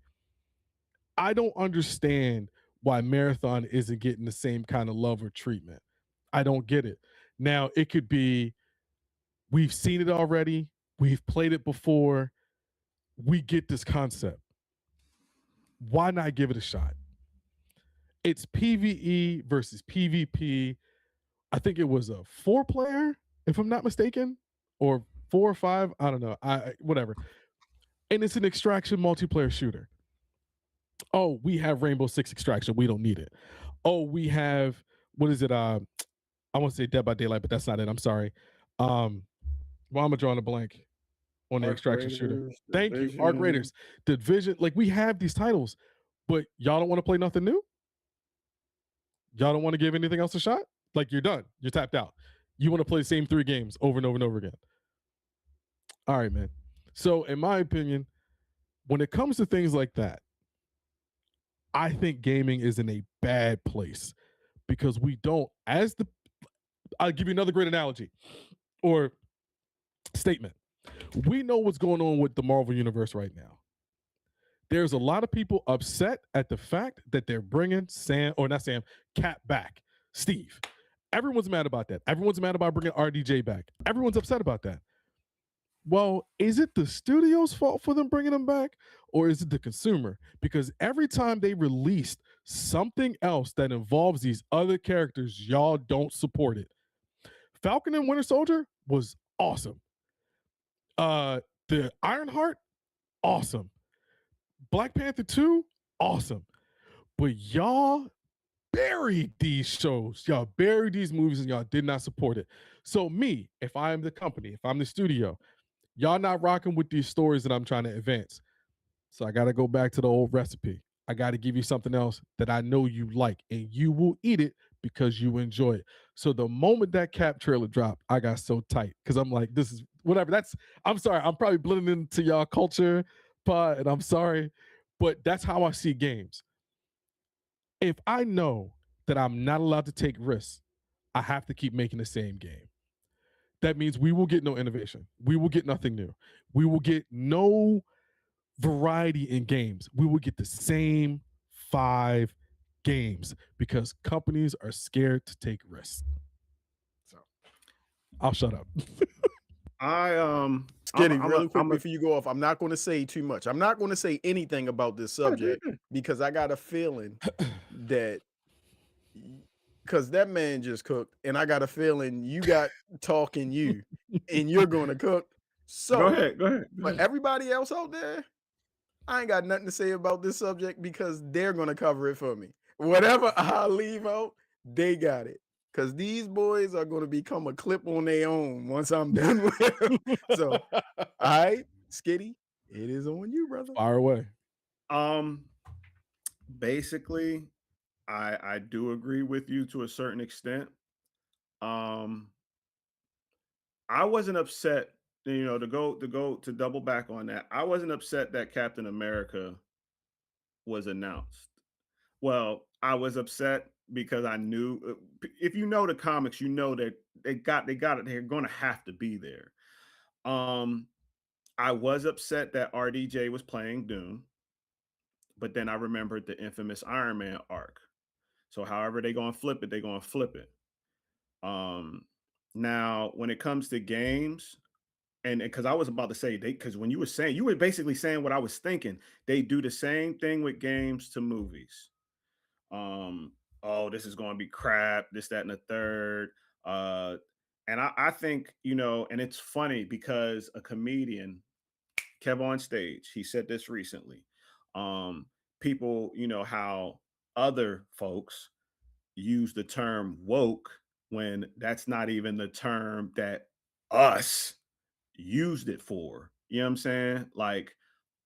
I don't understand why Marathon isn't getting the same kind of love or treatment. I don't get it. Now, it could be we've seen it already, we've played it before, we get this concept. Why not give it a shot? It's PvE versus PvP. I think it was a 4-player, if I'm not mistaken, or 4 or 5. I don't know. Whatever. And it's an extraction multiplayer shooter. Oh, we have Rainbow Six Extraction. We don't need it. Oh, we have, what is it? I want to say Dead by Daylight, but that's not it. I'm sorry. Why am I drawing a blank on the extraction shooter? Thank you. Arc Raiders. Division. Like, we have these titles, but y'all don't want to play nothing new? Y'all don't want to give anything else a shot? Like, you're done. You're tapped out. You want to play the same 3 games over and over and over again. All right, man. So, in my opinion, when it comes to things like that, I think gaming is in a bad place because we don't, I'll give you another great analogy or statement. We know what's going on with the Marvel Universe right now. There's a lot of people upset at the fact that they're bringing Cap back. Steve. Everyone's mad about that. Everyone's mad about bringing RDJ back. Everyone's upset about that. Well, is it the studio's fault for them bringing them back, or is it the consumer? Because every time they released something else that involves these other characters, y'all don't support it. Falcon and Winter Soldier was awesome. The Ironheart, awesome. Black Panther 2, awesome. But y'all buried these shows. Y'all buried these movies and y'all did not support it. So me, if I am the company, if I'm the studio, y'all not rocking with these stories that I'm trying to advance. So I got to go back to the old recipe. I got to give you something else that I know you like and you will eat it because you enjoy it. So the moment that Cap trailer dropped, I got so tight because I'm like, this is whatever. I'm sorry. I'm probably blending into y'all culture, and I'm sorry, but that's how I see games. If I know that I'm not allowed to take risks, I have to keep making the same game. That means we will get no innovation. We will get nothing new. We will get no variety in games. We will get the same 5 games because companies are scared to take risks. So I'll shut up. Skinny, really quick before you go off, I'm not going to say too much. I'm not going to say anything about this subject because I got a feeling that because that man just cooked, and I got a feeling you got talking you, and you're going to cook. Go So, ahead. Go ahead. Go for ahead. everybody else out there, I ain't got nothing to say about this subject because they're going to cover it for me. Whatever I leave out, they got it. Because these boys are going to become a clip on their own once I'm done with them. So, all right, Skitty, it is on you, brother. Fire away. Um, basically, I do agree with you to a certain extent. Um, I wasn't upset, to double back on that. I wasn't upset that Captain America was announced. Well, I was upset because I knew if you know the comics, you know that they got it. They're going to have to be there. Um, I was upset that RDJ was playing Doom, but then I remembered the infamous Iron Man arc. So however they going to flip it, they're going to flip it. Um, Now when it comes to games, and because I was about to say because when you were basically saying what I was thinking. They do the same thing with games to movies. Um, oh, this is going to be crap, this, that, and the third. Uh, and I think, and it's funny because a comedian, Kev on Stage, he said this recently. Um, People, how other folks use the term woke when that's not even the term that us used it for. You know what I'm saying? Like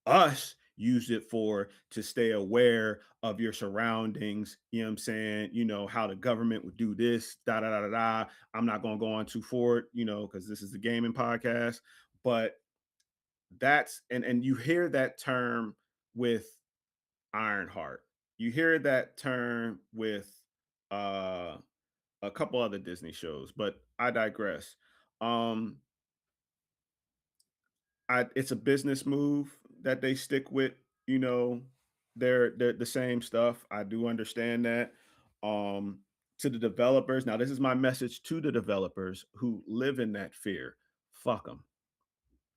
us used it for to stay aware of your surroundings. You know what I'm saying? How the government would do this, da da da da da. I'm not gonna go on too forward, because this is the gaming podcast. But that's and you hear that term with Ironheart. You hear that term with uh a couple other Disney shows, but I digress. Um, it's a business move that they stick with, you know, they're the same stuff. I do understand that. Um, to the developers, now this is my message to the developers who live in that fear. Fuck them.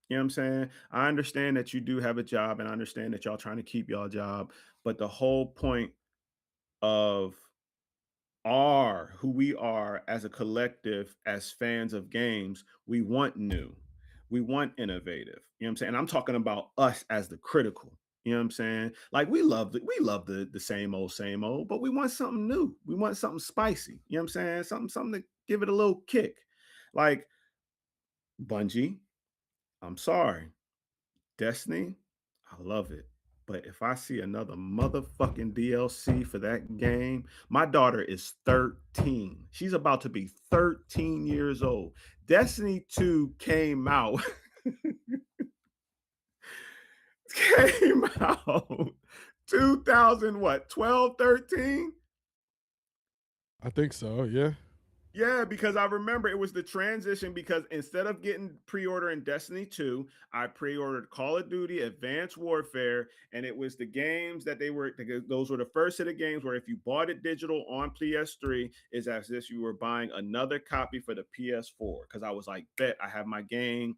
You know what I'm saying? I understand that you do have a job and I understand that y'all trying to keep y'all job, but the whole point of who we are as a collective, as fans of games, we want new, we want innovative. You know what I'm saying? I'm talking about us as the critical. You know what I'm saying? Like we love the same old, but we want something new. We want something spicy. You know what I'm saying? Something to give it a little kick. Like Bungie, I'm sorry. Destiny, I love it. But if I see another motherfucking DLC for that game, my daughter is 13. She's about to be 13 years old. Destiny 2 came out. came out 2000 what? 12, 13? I think so. Yeah. Yeah, because I remember it was the transition because instead of getting pre-ordering Destiny 2, I pre-ordered Call of Duty Advanced Warfare, and it was the games that those were the first set of games where if you bought it digital on PS3, is as if you were buying another copy for the PS4. Because I was like, bet I have my game.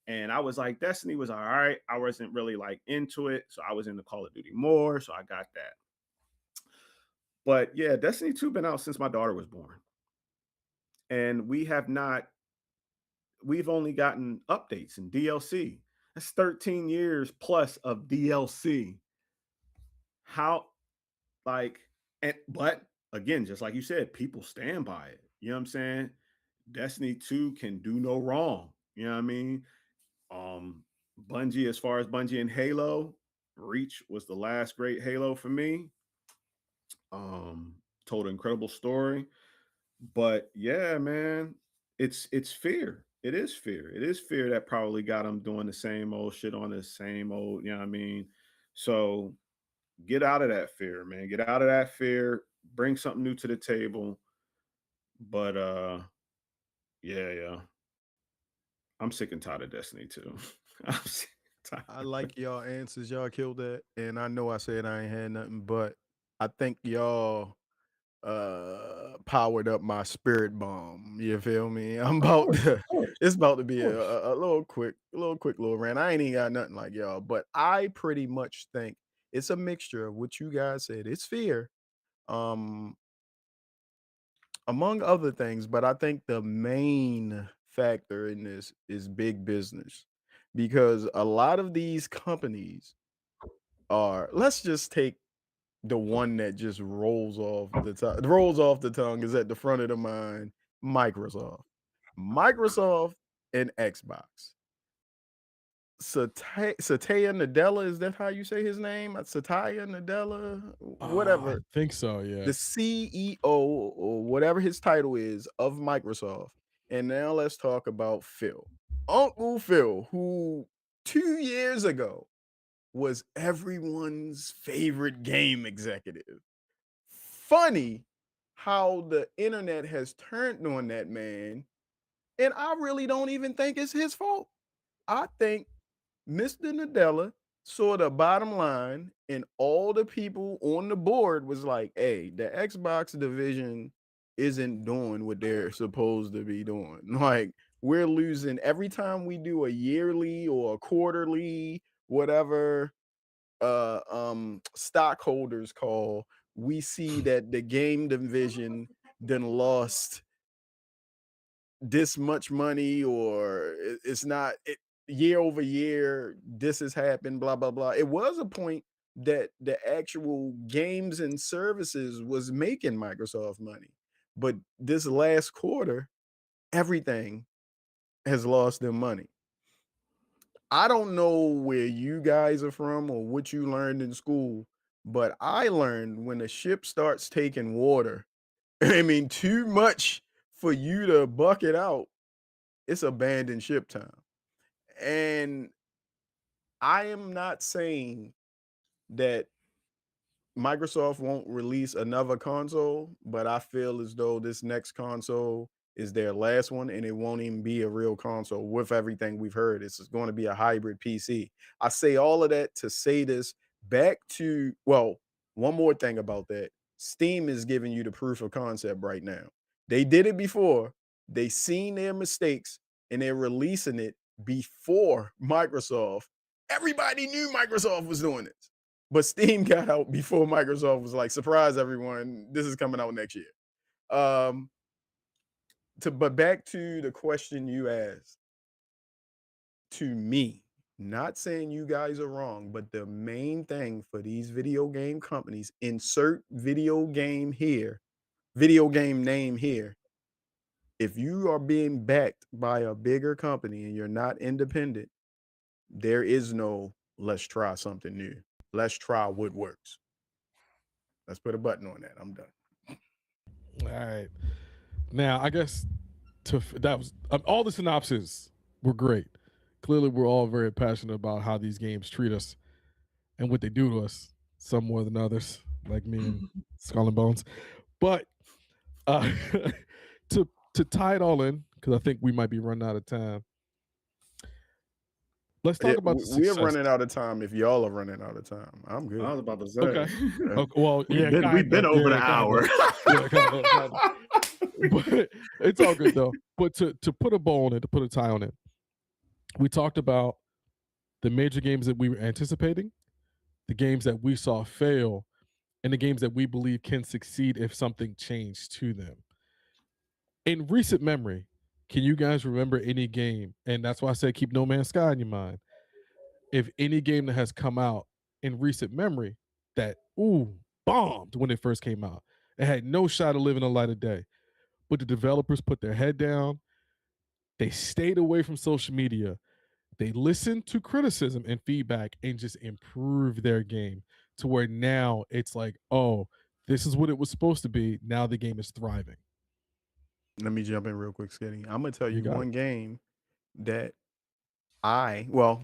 And I was like, Destiny was all right. I wasn't really like into it. So I was into Call of Duty more. So I got that. But yeah, Destiny 2 been out since my daughter was born. And we've only gotten updates and DLC. That's 13 years plus of DLC. How like but again, just like you said, people stand by it. You know what I'm saying? Destiny 2 can do no wrong. You know what I mean? Um Bungie, as far as Bungie and Halo, Reach was the last great Halo for me. Um Told an incredible story. But yeah, man, it's fear. It is fear. It is fear that probably got them doing the same old shit on the same old, you know what I mean? So get out of that fear, man. Get out of that fear. Bring something new to the table. But yeah, yeah. I'm sick and tired of Destiny too. I'm sick and I tired. like y'all answers. Y'all killed that. And I know I said I ain't had nothing, but I think y'all powered up my spirit bomb. You feel me? I'm Of about course, of to course, it's about to of be course. a little rant. I ain't even got nothing like y'all, but I pretty much think it's a mixture of what you guys said. It's fear. Um among other things, but I think the main factor in this is big business because a lot of these companies are, let's just take the one that just rolls off the tongue, is at the front of the mind, Microsoft. Microsoft and Xbox. Satya Nadella, is that how you say his name? Satya Nadella, I whatever. think so, yeah. The CEO or whatever his title is of Microsoft. And now let's talk about Phil. Uncle Phil, who 2 years ago was everyone's favorite game executive. Funny how the internet has turned on that man, and I really don't even think it's his fault. I think Mr. Nadella saw the bottom line, and all the people on the board was like, hey, the Xbox division isn't doing what they're supposed to be doing. Like, we're losing every time we do a yearly or a quarterly, whatever stockholders call, we see that the game division then lost this much money, or it's not year over year, this has happened, blah blah blah. It was a point that the actual games and services was making Microsoft money, but this last quarter everything has lost them money. I don't know where you guys are from or what you learned in school, but I learned when a ship starts taking water, I mean, too much for you to buck it out, it's abandoned ship time. And I am not saying that Microsoft won't release another console, but I feel as though this next console is their last one and it won't even be a real console with everything we've heard. It's going to be a hybrid PC. I say all of that to say this back to, well, one more thing about that. Steam is giving you the proof of concept right now. They did it before, they seen their mistakes, and they're releasing it before Microsoft. Everybody knew Microsoft was doing this. But Steam got out before Microsoft was like, surprise everyone, this is coming out next year. Um, but back to the question you asked, to me, not saying you guys are wrong, but the main thing for these video game companies, insert video game name here. If you are being backed by a bigger company and you're not independent, there is no let's try something new. Let's try what works. Let's put a button on that. I'm done. All right. Now, I guess that was all the synopses were great. Clearly, we're all very passionate about how these games treat us and what they do to us. Some more than others, like me and Skull and Bones. But uh, to tie it all in, because I think we might be running out of time. Let's talk about the We're success. running out of time if y'all are running out of time. I'm good. I was about to say. Okay. Well, we've been over the hour. But it's all good though. But to put a bow on it, to put a tie on it, we talked about the major games that we were anticipating, the games that we saw fail, and the games that we believe can succeed if something changed to them. In recent memory, can you guys remember any game? And that's why I say keep No Man's Sky in your mind. If any game that has come out in recent memory that bombed when it first came out, it had no shot of living the light of day, but the developers put their head down, they stayed away from social media, they listened to criticism and feedback and just improved their game to where now it's like, oh, this is what it was supposed to be. Now the game is thriving. Let me jump in real quick, Skinny. I'm gonna tell you got one game that well,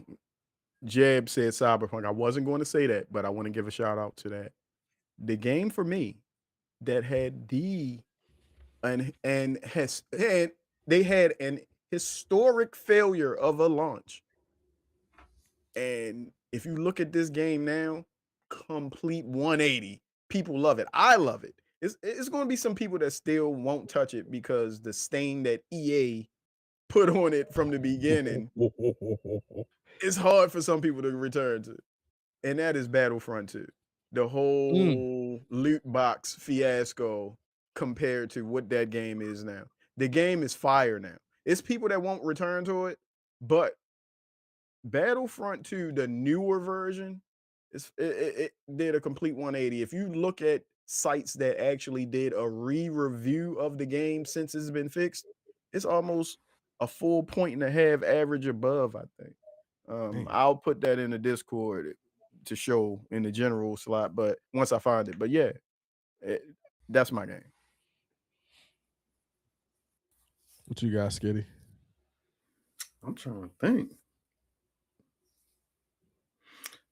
Jeb said Cyberpunk. I wasn't going to say that, but I want to give a shout out to that. The game for me that had they had an historic failure of a launch. And if you look at this game now, complete 180. People love it. I love it. It's going to be some people that still won't touch it because the stain that EA put on it from the beginning, it's hard for some people to return to. And that is Battlefront 2. The whole loot box fiasco compared to what that game is now. The game is fire now. It's people that won't return to it, but Battlefront 2, the newer version, it did a complete 180. If you look at sites that actually did a re-review of the game since it's been fixed, it's almost a full point and a half average above, I think. Damn. I'll put that in the Discord to show in the general slot, but once I find it. But yeah, that's my game. What you got, Skitty? I'm trying to think.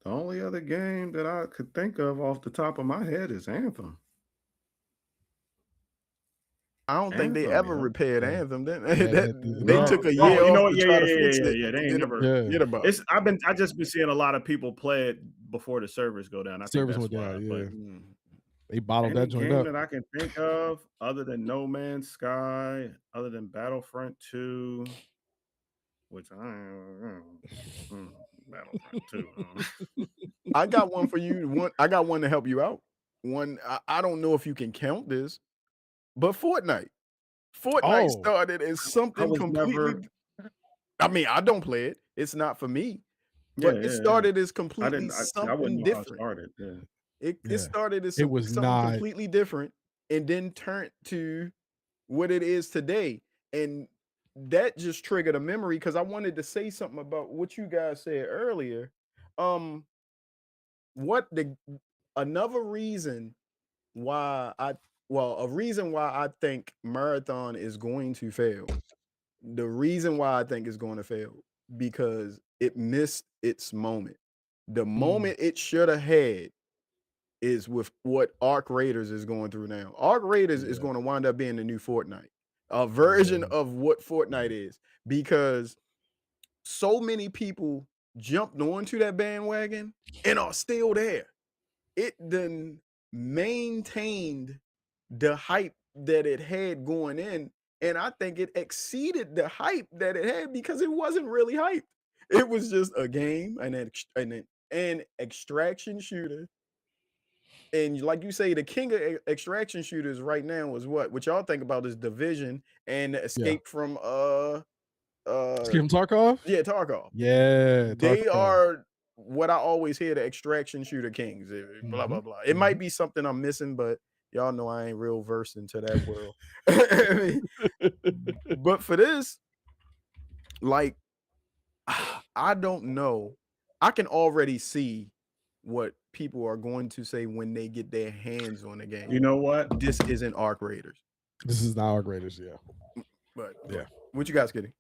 The only other game that I could think of off the top of my head is Anthem. I don't think they Anthem, ever yeah. repaired Yeah. Anthem. Yeah, They Oh, took a oh, year you know off what? to Yeah, try yeah, to yeah, fix yeah, it. yeah. They and ain't then never. forget about it. It's I just been seeing a lot of people play it before the servers go down. I think Servers that's went why. down. But Yeah, they bottled any that joint game up. that I can think of other than No Man's Sky, other than Battlefront 2, which Battlefront 2. I got one for you. I got one to help you out. One, I don't know if you can count this, but Fortnite. Fortnite Oh, started as I something was completely. never. I mean, I don't play it. It's not for me. Yeah, But it yeah, yeah. started as I completely didn't. I wouldn't something know how it different. started. Yeah. It yeah. started as It was something not. completely different, and then turned to what it is today. And that just triggered a memory because I wanted to say something about what you guys said earlier. What the another reason why a reason why I think Marathon is going to fail. The reason why I think it's going to fail because it missed its moment. The moment it should have had is with what Arc Raiders is going through now. Arc Raiders is Yeah. going to wind up being the new Fortnite, a version of what Fortnite is, because so many people jumped onto that bandwagon and are still there. It then maintained the hype that it had going in, and I think it exceeded the hype that it had because it wasn't really hype. It was just a game and an extraction shooter. And like you say, the king of extraction shooters right now is what y'all think about is Division and the Yeah. Escape from Skim Tarkov. yeah, Tarkov. Yeah, They Tarkov. are what I always hear, the extraction shooter kings. Blah blah blah. It might be something I'm missing, but y'all know I ain't real versed into that world. I mean, but for this, like, I don't know. I can already see what people are going to say when they get their hands on the game. You know what? This isn't Arc Raiders. This is not our greatest. Yeah. But Yeah. what you guys getting?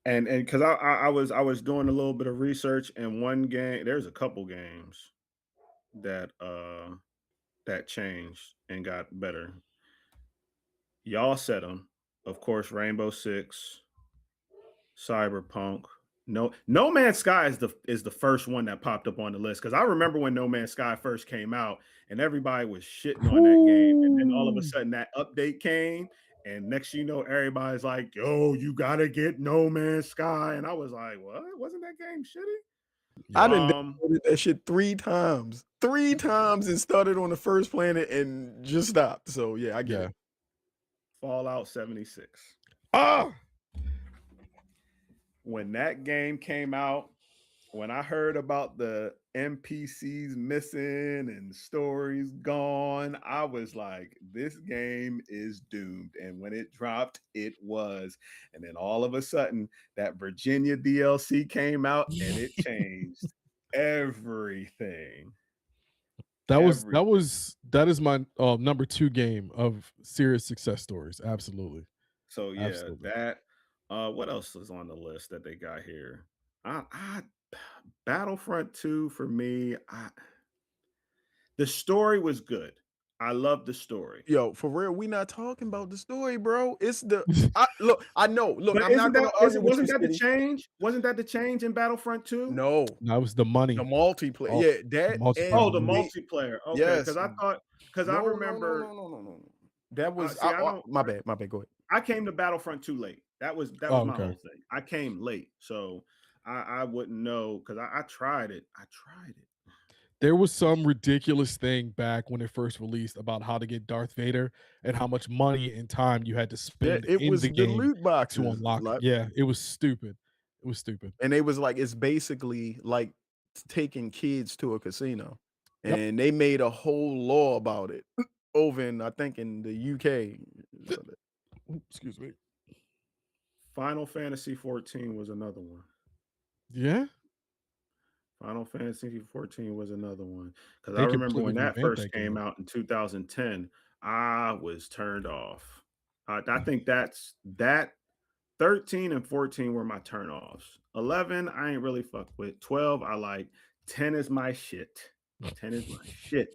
And because I was doing a little bit of research, and one game, there's a couple games that that changed and got better. Y'all said them, of course. Rainbow Six, Cyberpunk. No Man's Sky is the first one that popped up on the list because I remember when No Man's Sky first came out and everybody was shitting on that game, and then all of a sudden that update came, and next you know everybody's like, "Yo, you gotta get No Man's Sky," and I was like, "What? Wasn't that game shitty?" I done downloaded that shit 3 times. 3 times and started on the first planet and just stopped. So yeah, I get it. Fallout 76. Ah, When that game came out, when I heard about the NPCs missing and stories gone, I was like, this game is doomed. And when it dropped, it was. And then all of a sudden, that Virginia DLC came out and it changed everything. That is my number 2 game of serious success stories. Absolutely. So yeah, Absolutely. that what else is on the list that they got here? I Battlefront 2 for me, the story was good. I love the story. Yo, for real, we not talking about the story, bro. It's the I know. Look, But I'm not gonna argue with you, wasn't that the Skitty. change? Wasn't that the change in Battlefront 2? No, That was the money. the multiplayer. Oh, Yeah, that multiplayer. Oh, the and multiplayer. Okay, yes. because I thought I remember No. That was see, I don't my bad. My bad. Go ahead. I came to Battlefront too late. That was my okay. whole thing. I came late, so I wouldn't know because I tried it. I tried it. There was some ridiculous thing back when it first released about how to get Darth Vader and how much money and time you had to Yeah, spend it in was the the game loot to boxes, unlock it. like, Yeah, it was stupid. It was stupid. and they was like, it's basically like taking kids to a casino, Yep. and they made a whole law about it over in, I think, in the UK. So Ooh, excuse me. Final Fantasy 14 was another one. Yeah, Final Fantasy 14 was another one because I they remember when completely that revamped first that came game. out in 2010, I was turned off. I think that's that 13 and 14 were my turnoffs. 11, I ain't really fuck with. 12, I like. 10 is my shit. 10 is my shit.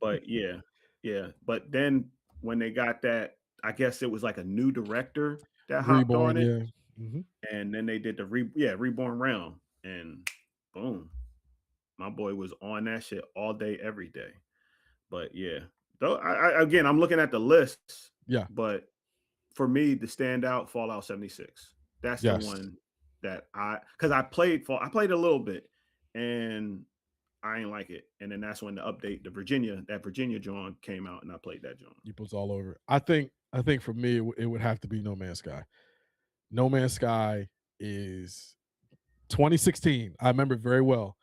But yeah, yeah. But then when they got that, I guess it was like a new director that hopped Reborn, on it, yeah. Mhm. and then they did the Reborn Realm, and boom, my boy was on that shit all day, every day. But yeah, though again, I'm looking at the lists, Yeah. but for me, the standout Fallout 76. That's the Yes. one that because I played a little bit, and I ain't like it. And then that's when the update, that Virginia John came out, and I played that John. You was all over it. I think for me, it would have to be No Man's Sky. No Man's Sky is 2016. I remember it very well.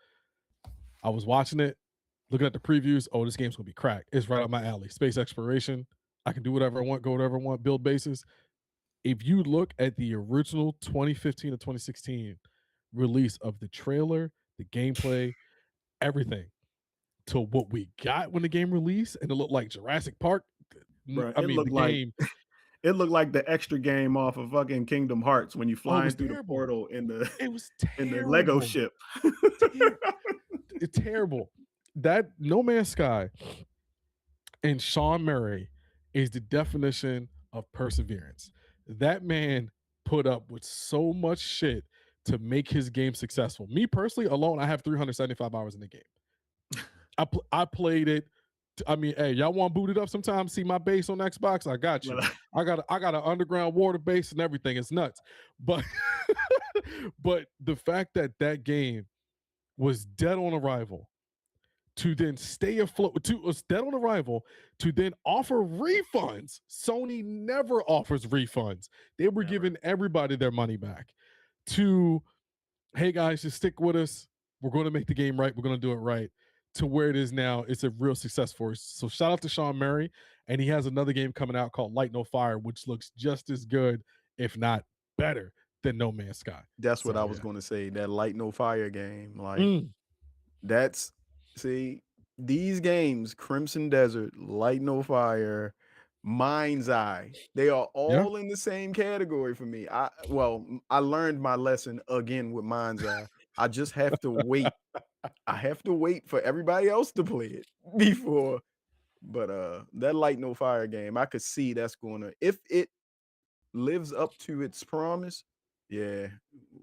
I was watching it, looking at the previews. Oh, this game's gonna be crack. It's right up my alley. Space exploration. I can do whatever I want, go whatever I want, build bases. If you look at the original 2015 to 2016 release of the trailer, the gameplay, everything, to what we got when the game released, and it looked like Jurassic Park. Bro, I mean, the game. it looked like the extra game off of fucking Kingdom Hearts when you Oh, it was flying through the terrible. portal in the It was in the Lego terrible. ship. It's terrible. That No Man's Sky and Sean Murray is the definition of perseverance. That man put up with so much shit to make his game successful. Me personally, alone, I have 375 hours in the game. I played it. I mean, hey, y'all want booted up sometime? See my base on Xbox? I got you. I got an underground water base and everything. It's nuts. But but the fact that that game was dead on arrival to then stay afloat, to was dead on arrival to then offer refunds. Sony never offers refunds. They were Never. giving everybody their money back. To, hey guys, just stick with us. We're going to make the game right. We're going to do it right. To where it is now, it's a real success for us. So shout out to Sean Murray, and he has another game coming out called Light No Fire, which looks just as good, if not better, than No Man's Sky. that's what So I was yeah. going to say. That Light No Fire game, like, Mm, that's, see, these games, Crimson Desert, Light No Fire, Mind's Eye, they are yeah. all in the same category for me. I learned my lesson again with Mind's Eye. I just have to wait. I have to wait for everybody else to play it before. But that Light No Fire game, I could see that's gonna, if it lives up to its promise, yeah,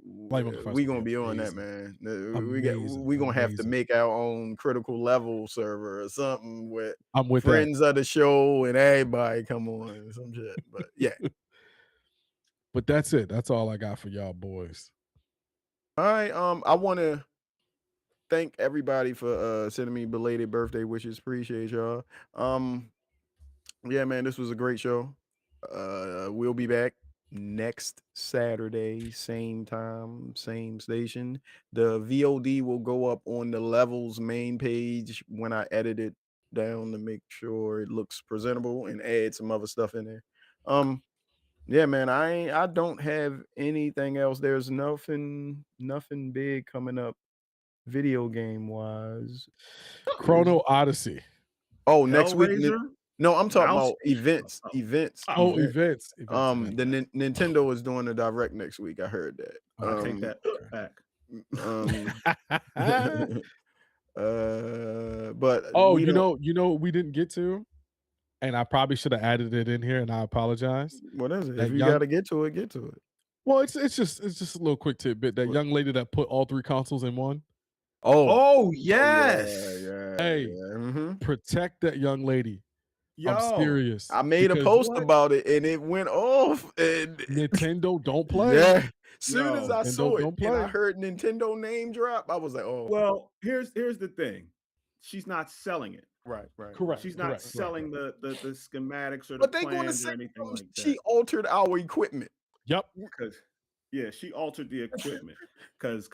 Light on the Fire's we gonna gonna be be on that, amazing. man. Amazing. We gonna have to Amazing. make our own Critical Level server or something with I'm with that. friends of the show and everybody come on some shit. But yeah. But that's it. That's all I got for y'all boys. All right. I wanna thank everybody for sending me belated birthday wishes. Appreciate y'all. Yeah, man, this was a great show. We'll be back next Saturday, same time, same station. The VOD will go up on the Levels main page when I edit it down to make sure it looks presentable and add some other stuff in there. Yeah, man, I don't have anything else. There's nothing big coming up video game wise. Chrono Odyssey. Oh, next week. Hellraiser, No, I'm talking Mouse. about events. Oh, Event. events. The Nintendo is doing a direct next week. I heard that. I take that back. Um, but Oh, we don't. you know what we didn't get to? And I probably should have added it in here, and I apologize. What is it? If That you got to get to it, get to it. well, it's just a little quick tidbit. That young lady that put all three consoles in one. Oh yeah. Hey, protect that young lady. I'm Yo, serious. I made a because post about it and it went off. And Nintendo don't play. yeah, soon as I Nintendo saw it don't and I play. heard Nintendo name drop, I was like, oh, well, here's the thing. she's not selling it. Right, right. Correct. She's not Correct. Correct. selling Correct. the schematics or the But they going to plans say or anything like that. she altered our equipment. Yep. Because yeah, she altered the equipment. Because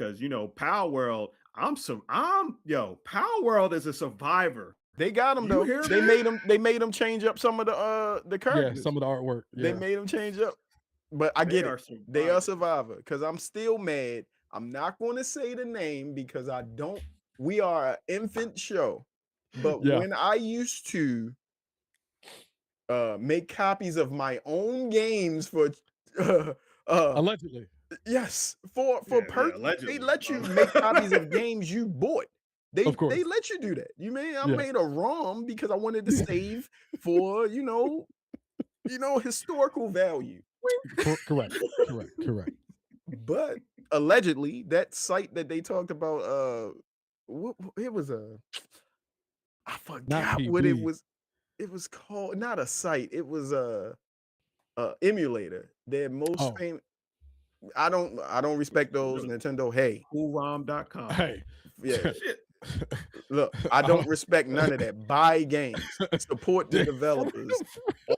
Power World, Power World is a survivor. They got them You though. hear They me? made them change up some of the Yeah. characters. Some of the artwork. They Yeah. made them change up. But I They get are it. They are survivors. survivor. Because I'm still mad. I'm not going to say the name because we are an infant show. But Yeah. when I used to make copies of my own games for Allegedly. yes, for Yeah, they allegedly. let you make copies of games you bought. Of course. They let you do that. I Yes. made a ROM because I wanted to save for historical value. Correct. Correct. Correct. But allegedly, that site that they talked about, it was I Not forgot what it PB. was. It was called not a site. It was a emulator. Their most Oh. famous. I don't respect those Nintendo. Hey, Coolrom.com. Hey. yeah. Shit. Look, I don't respect none of that. Buy games, support the developers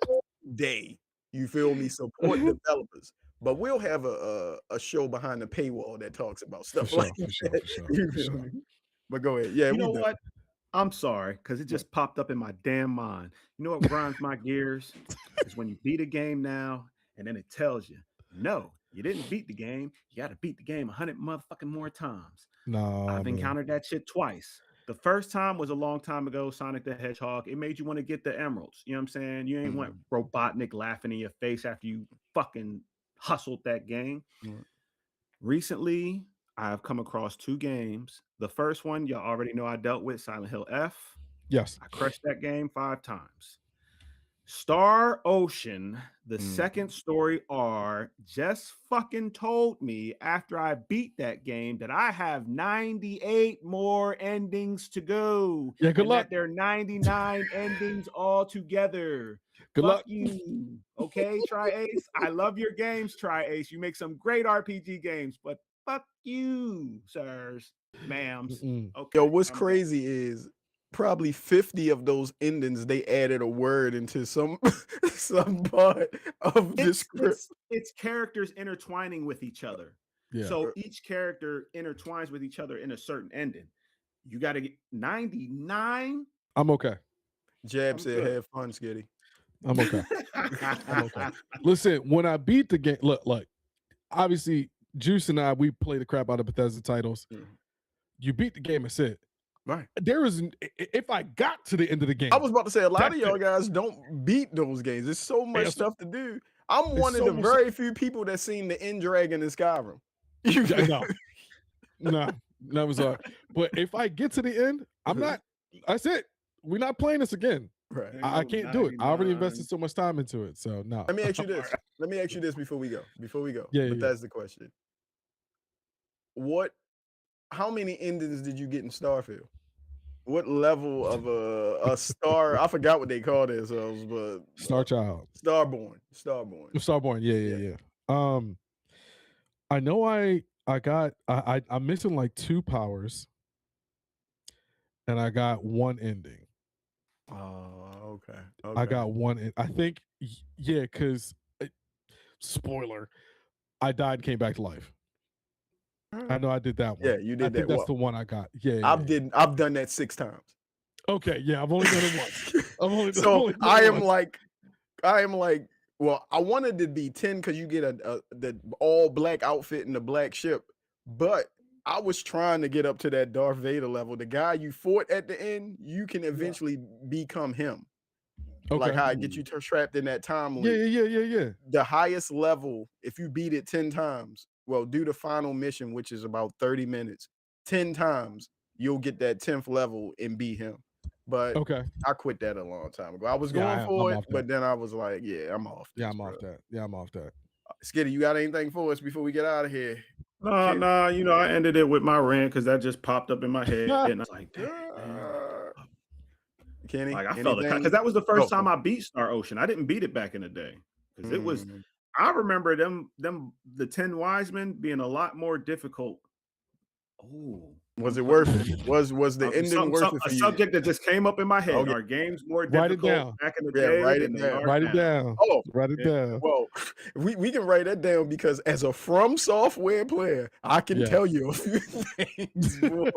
all day. You feel me? Support developers. But we'll have a show behind the paywall that talks about stuff For like sure. For sure. that. For sure. You For feel sure. me? But go ahead. Yeah, You we know done. what? I'm sorry, because it just popped up in my damn mind. You know what grinds my gears? Is when you beat a game now, and then it tells you, no, you didn't beat the game. You got to beat the game 100 motherfucking more times. Nah, I've man. encountered that shit twice. The first time was a long time ago, Sonic the Hedgehog. It made you want to get the emeralds. You know what I'm saying? You ain't want Robotnik laughing in your face after you fucking hustled that game. Recently, I've come across 2 games. The first one, y'all already know I dealt with, Silent Hill F. Yes. I crushed that game 5 times. Star Ocean, the second story R, just fucking told me after I beat that game that I have 98 more endings to go. Yeah, good and luck. that there are 99 endings altogether. Good Fuck luck. you. Okay, Tri Ace. I love your games, Tri Ace. You make some great RPG games, but fuck you, sirs, ma'ams. Okay, Yo, what's I'm done. crazy is probably 50 of those endings they added a word into some part of the script. It's characters intertwining with each other. Yeah. So each character intertwines with each other in a certain ending. You got to get 99. I'm okay. Jab I'm said, good. "Have fun, Skitty." I'm okay. I'm okay. Listen, when I beat the game, look, obviously, Juice and I, we play the crap out of Bethesda titles. You beat the game, it's it. Right. There is, if I got to the end of the game, I was about to say a lot of that's y'all it. guys don't beat those games. There's so much Yes. stuff to do. I'm There's one of so the much- very few people that seen the end dragon in Skyrim. No, that was but if I get to the end, I'm not. That's it. We're not playing this again. Right. I can't do it. I already 99. invested so much time into it. So no. Let me ask you this. Let me ask you this before we go. Yeah, But yeah. that's the question. How many endings did you get in Starfield? What level of a star? I forgot what they call themselves, but Star Child. Starborn. Starborn. Yeah. I know I'm missing like 2 powers. And I got 1 ending. Oh, okay. I got 1. I think, yeah, because spoiler, I died and came back to life. I know I did that one. Yeah, you did I think that. that's the one I got. Yeah. I've done that 6 times. Okay, yeah, I've only done it once. So I am like, well, I wanted to be 10 because you get the all black outfit and the black ship, but I was trying to get up to that Darth Vader level. The guy you fought at the end, you can eventually become him. Okay. Like how I get you trapped in that time loop. Yeah. The highest level, if you beat it 10 times, well, do the final mission, which is about 30 minutes, 10 times, you'll get that 10th level and be him. But Okay. I quit that a long time ago. I was going for it, but then I was like, yeah, I'm off. I'm off that. Yeah, I'm off that. Skitty, you got anything for us before we get out of here? Nah, I ended it with my rant because that just popped up in my head. And I was like, damn. Kenny, like I felt it because that was the first time I beat Star Ocean. I didn't beat it back in the day because it was. I remember the 10 Wise Men being a lot more difficult. Oh, Was it worth it? Was the ending worth it A for you? subject that just came up in my head. Okay. Are games more Write it difficult down. back in the Yeah, day write than it they down. are Write it now? down. Oh, Write it Yeah. down. well, we can write that down because as a From Software player, I can Yeah. tell you a few things. Boy.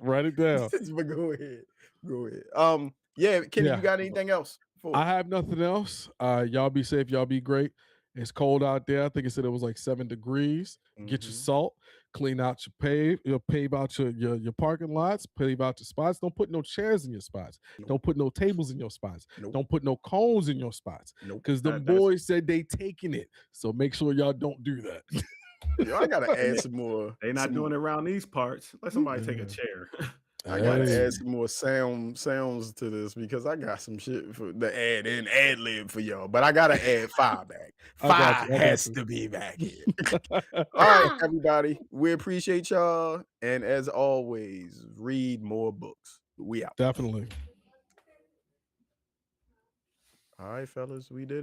Write it down. But go ahead. Go ahead. Yeah, Kenny, Yeah. you got anything else for I us? have nothing else. Y'all be safe. Y'all be great. It's cold out there. I think it said it was like 7 degrees. Get your Mhm. salt. Clean out your pave out your parking lots. Pave out your spots. Don't put no chairs in your spots. Nope. Don't put no tables in your spots. Nope. Don't put no cones in your spots. Nope. Because the That's boys said they taking it. So make sure y'all don't do that. Yo, I gotta add some more. they not doing it around these parts. Let somebody take a chair. I gotta Hey. add some more sounds to this because I got some shit for the ad lib for y'all. But I gotta add 5 back. I got 5 you, I got has you. to be back here. All right, everybody. We appreciate y'all. And as always, read more books. We out. Definitely. All right, fellas, we did it.